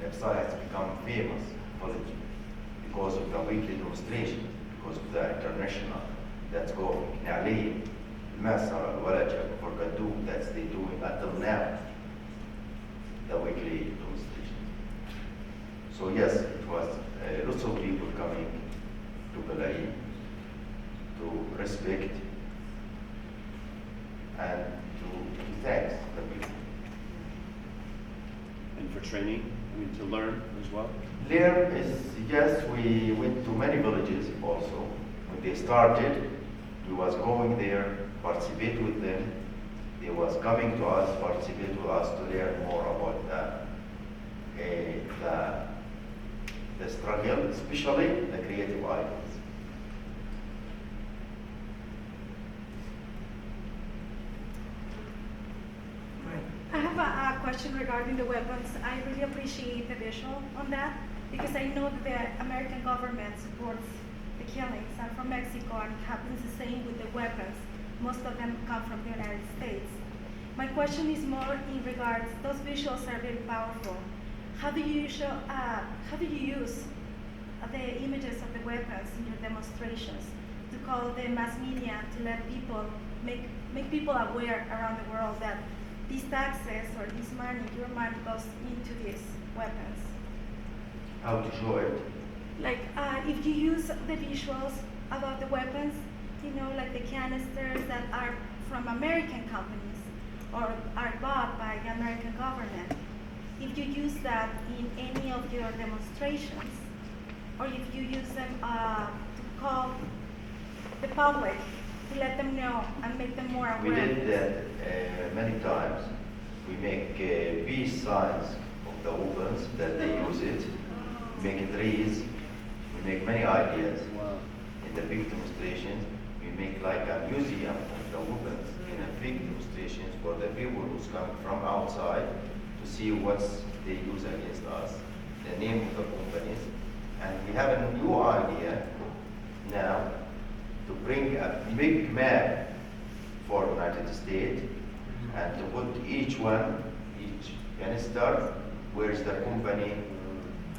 Nabi Saleh has become famous village because of the weekly demonstration, because of the international that's going. Na'lim, Masar, Al-Walaja, for Gadoum, that's they doing until now, the weekly demonstration. So yes, it was lots of people coming to Bil'in to respect and to thank the people. and for training, to learn as well. There is, yes, we went to many villages also. When they started, we was going there, participate with them. They was coming to us, participate with us to learn more about the struggle, especially the creative ideas. I have a question regarding the weapons. I really appreciate the visual on that because I know that the American government supports the killings. I'm from Mexico and it happens the same with the weapons. Most of them come from the United States. My question is more in regards, those visuals are very powerful. How do you use the images of the weapons in your demonstrations to call the mass media to let people, make people aware around the world that these taxes or this money, your money goes into these weapons? How to show it? Like if you use the visuals about the weapons, like the canisters that are from American companies or are bought by the American government, if you use that in any of your demonstrations, or if you use them to call the public, to let them know and make them more aware. We did that many times. We make peace signs of the weapons that they use it. We make trees. We make many ideas. Wow. In the big demonstrations, we make like a museum of the weapons in a big demonstrations for the people who's coming from outside to see what they use against us, the name of the companies. And we have a new idea now to bring a big map for the United States and to put each canister, where is the company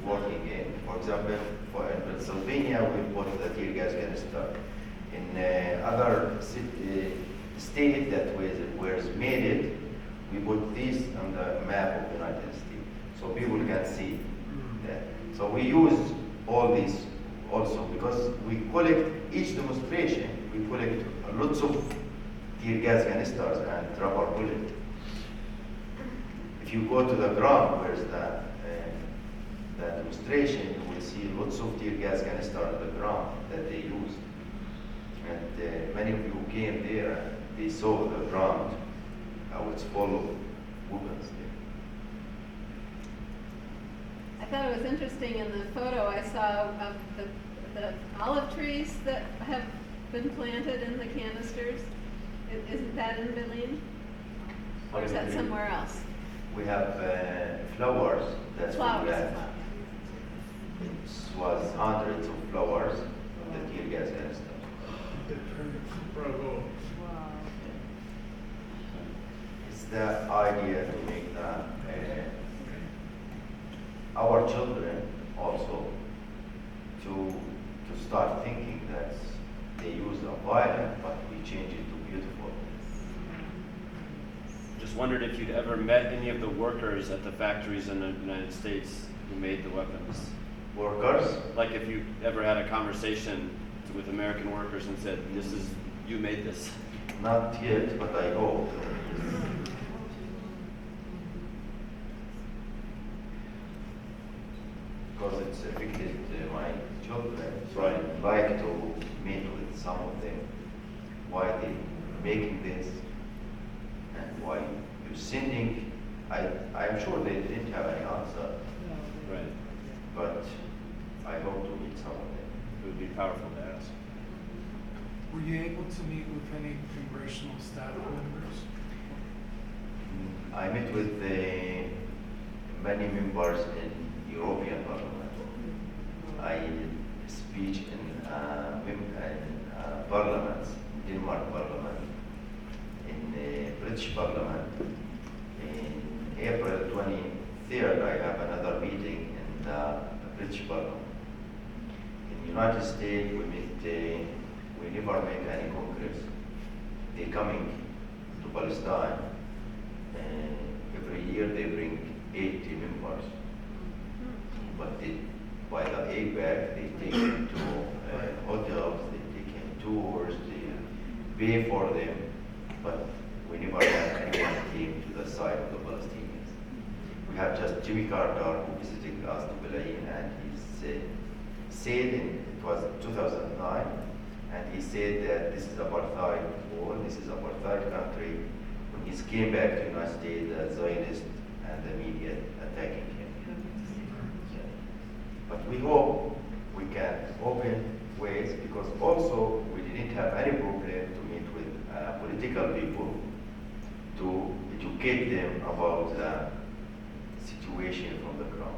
working in. For example, in Pennsylvania, we put the tear gas canister. In other state that was made it, we put this on the map of the United States, so people can see that. So we use all these also because we collect each demonstration. We collect lots of tear gas canisters and rubber bullets. If you go to the ground, where's the demonstration, you will see lots of tear gas canisters on the ground that they use. And many of you who came there, they saw the ground, how it's full of weapons there. I thought it was interesting in the photo I saw of the olive trees that have been planted in the canisters. Isn't that in Bil'in? Or is that somewhere else? We have flowers. That's what we Flowers. have. It was hundreds of flowers from the tear gas canister. Bravo. It's the idea to make our children also to start thinking that they use a violent, but we change it to beautiful. Just wondered if you'd ever met any of the workers at the factories in the United States who made the weapons. Workers, Like if you ever had a conversation with American workers and said, you made this. not yet, but I hope. Because it's affected my children, so I'd like to meet with some of them, why they making this, and why you're sending. I'm sure they didn't have any answer, Right. but I hope to meet some of them. It would be powerful to ask. Were you able to meet with any congressional staff members? I met with many members in European Parliament. I did a speech in parliaments, Denmark Parliament, in British Parliament. In April 23rd, I have another meeting in the British Parliament. In the United States, we never make any congress. They're coming to Palestine. Every year they bring 80 members. But by the APEC, they take them to hotels, they take them tours, they pay for them. But we never had anyone came to the side of the Palestinians. We have just Jimmy Carter who visited us to Bil'in, and he said it was 2009, and he said that this is apartheid war, this is apartheid country. When he came back to the United States, the Zionists and the media attacking him. But we hope we can open ways, because also we didn't have any problem to meet with political people to educate them about the situation from the ground.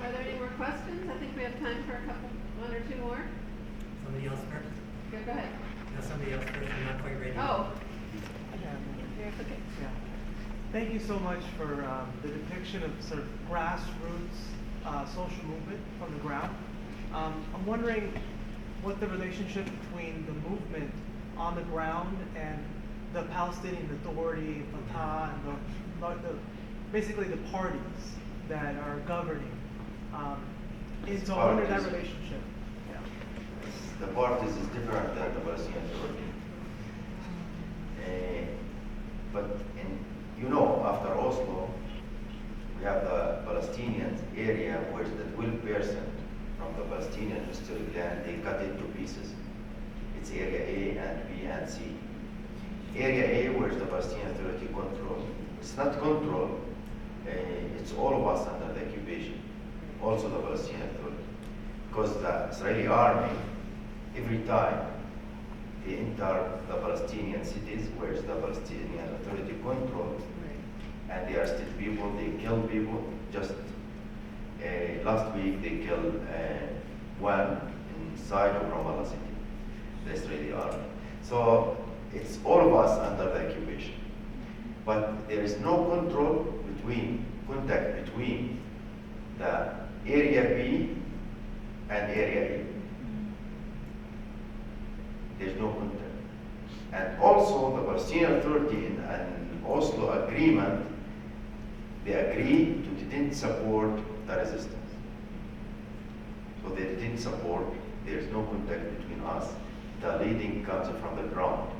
Are there any more questions? I think we have time for one or two more. Somebody else first? Go ahead. No, somebody else first. I'm not quite ready. Oh, Okay. Yeah. Thank you so much for the depiction of sort of grassroots social movement from the ground. I'm wondering what the relationship between the movement on the ground and the Palestinian Authority, Fatah, and basically the parties that are governing. So I wonder that relationship. Yeah. The parties is different than the Palestinian Authority. But after Oslo, we have the Palestinian area where the 12% from the Palestinian historic land, they cut it to pieces. It's area A and B and C. Area A, where the Palestinian Authority control. It's not control, it's all of us under the occupation, also the Palestinian Authority. Because the Israeli army, every time they enter the Palestinian cities, where the Palestinian Authority control, and they are still people, they kill people. Just last week they killed one inside of Ramallah city, the Israeli army. So it's all of us under the occupation. But there is no contact between the area B and area A. There's no contact. And also the Palestinian Authority and Oslo agreement, they agreed to didn't support the resistance. So they didn't support, there's no contact between us. The leading comes from the ground.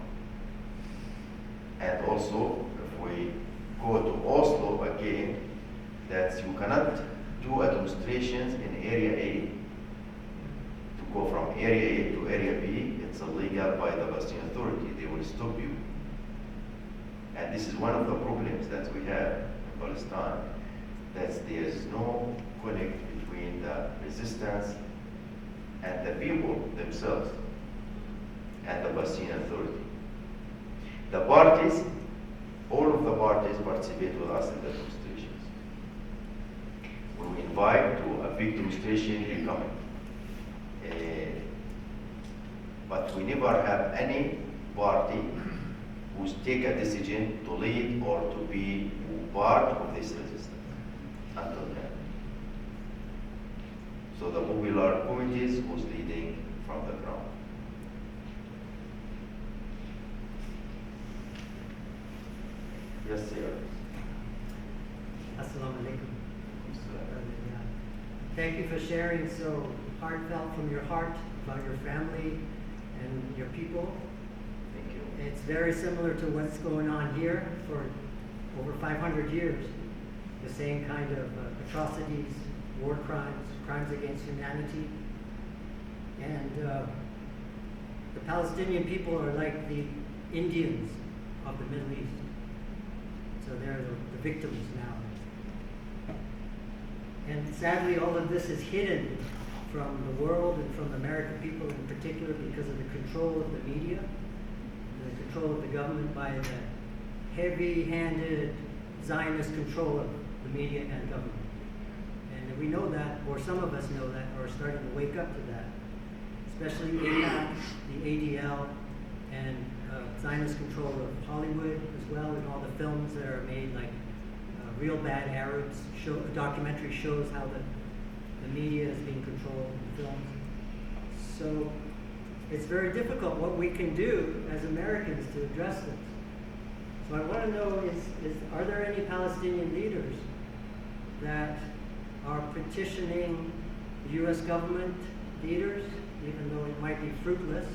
And also, if we go to Oslo again, that you cannot do demonstrations in area A go from area A to area B, it's illegal by the Palestinian Authority. They will stop you. And this is one of the problems that we have in Palestine, that there is no connect between the resistance and the people themselves and the Palestinian Authority. The parties, all of the parties participate with us in the demonstrations. When we invite to a big demonstration, they come. But we never have any party who's take a decision to lead or to be part of this resistance until then. So the popular committees who's leading from the ground. Yes, sir. Assalamu alaikum. Thank you for sharing so heartfelt from your heart about your family and your people. Thank you. It's very similar to what's going on here for over 500 years. The same kind of atrocities, war crimes, crimes against humanity. And the Palestinian people are like the Indians of the Middle East. So they're the victims now. And sadly, all of this is hidden from the world and from the American people in particular because of the control of the media, the control of the government by the heavy-handed Zionist control of the media and government. And we know that, or some of us know that, or are starting to wake up to that, especially AIPAC, the ADL, and Zionist control of Hollywood as well, and all the films that are made, like Real Bad Arabs. A documentary shows how the media is being controlled in films. So it's very difficult what we can do as Americans to address this. So I want to know, are there any Palestinian leaders that are petitioning the U.S. government leaders, even though it might be fruitless,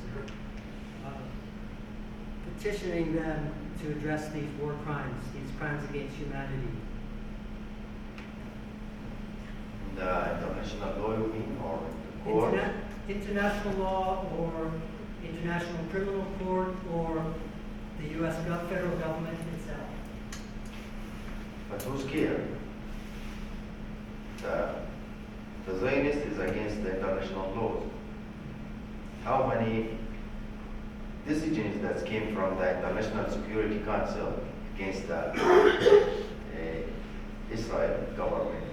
petitioning them to address these war crimes, these crimes against humanity? The international law, you mean, or the court? International law, or International Criminal Court, or the U.S. federal government itself. But who's scared? The Zionist is against the international laws. How many decisions that came from the International Security Council against the Israel government,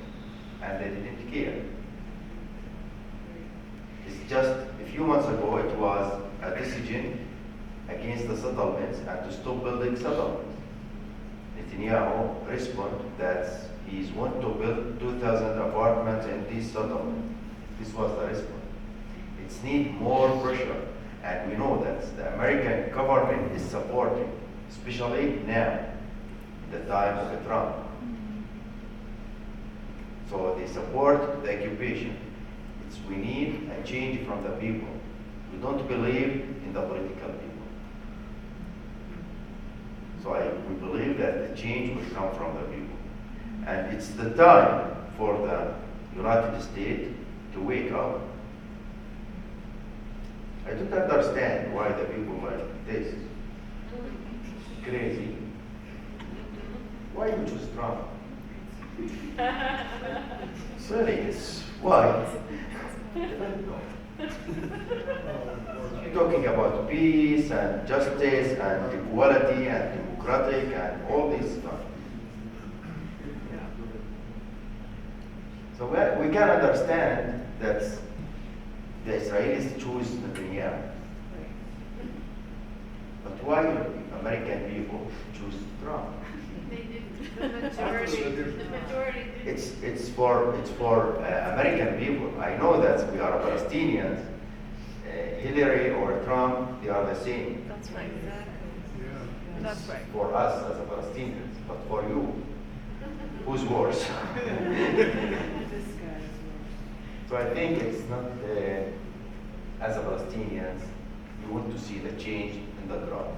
and they didn't care. It's just a few months ago, it was a decision against the settlements and to stop building settlements. Netanyahu responded that he want to build 2,000 apartments in this settlement. This was the response. It needs more pressure, and we know that the American government is supporting, especially now, the time of Trump. So they support the occupation. We need a change from the people. We don't believe in the political people. So we believe that the change will come from the people. And it's the time for the United States to wake up. I don't understand why the people like this. Crazy. Why you choose Trump? Serious. Why? You're talking about peace and justice and equality and democratic and all this stuff. So we can understand that the Israelis choose Netanyahu. But why American people choose Trump? They didn't. The majority didn't. It's for American people. I know that we are Palestinians. Hillary or Trump, they are the same. That's right. Yeah. That's right. For us as a Palestinians, but for you, who's worse? So I think it's not, as a Palestinians, we want to see the change in the ground.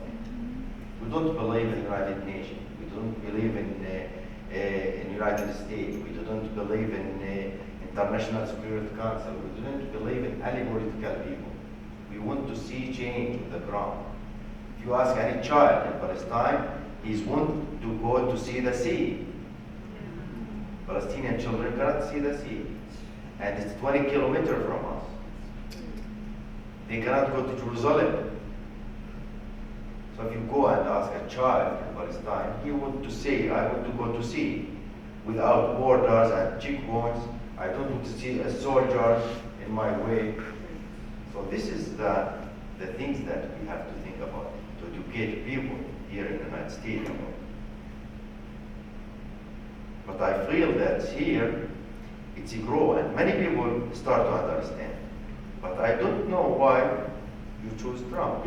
We don't believe in the United Nations. We don't believe in United States. We don't believe in International Security Council. We didn't believe in any political people. We want to see change on the ground. If you ask any child in Palestine, he's want to go to see the sea. Palestinian children cannot see the sea. And it's 20 kilometers from us. They cannot go to Jerusalem. So if you go and ask a child in Palestine, he want to say, I want to go to sea without borders and checkpoints. I don't want to see a soldier in my way. So this is the things that we have to think about to educate people here in the United States. But I feel that here it's a grow and many people start to understand. But I don't know why you choose Trump.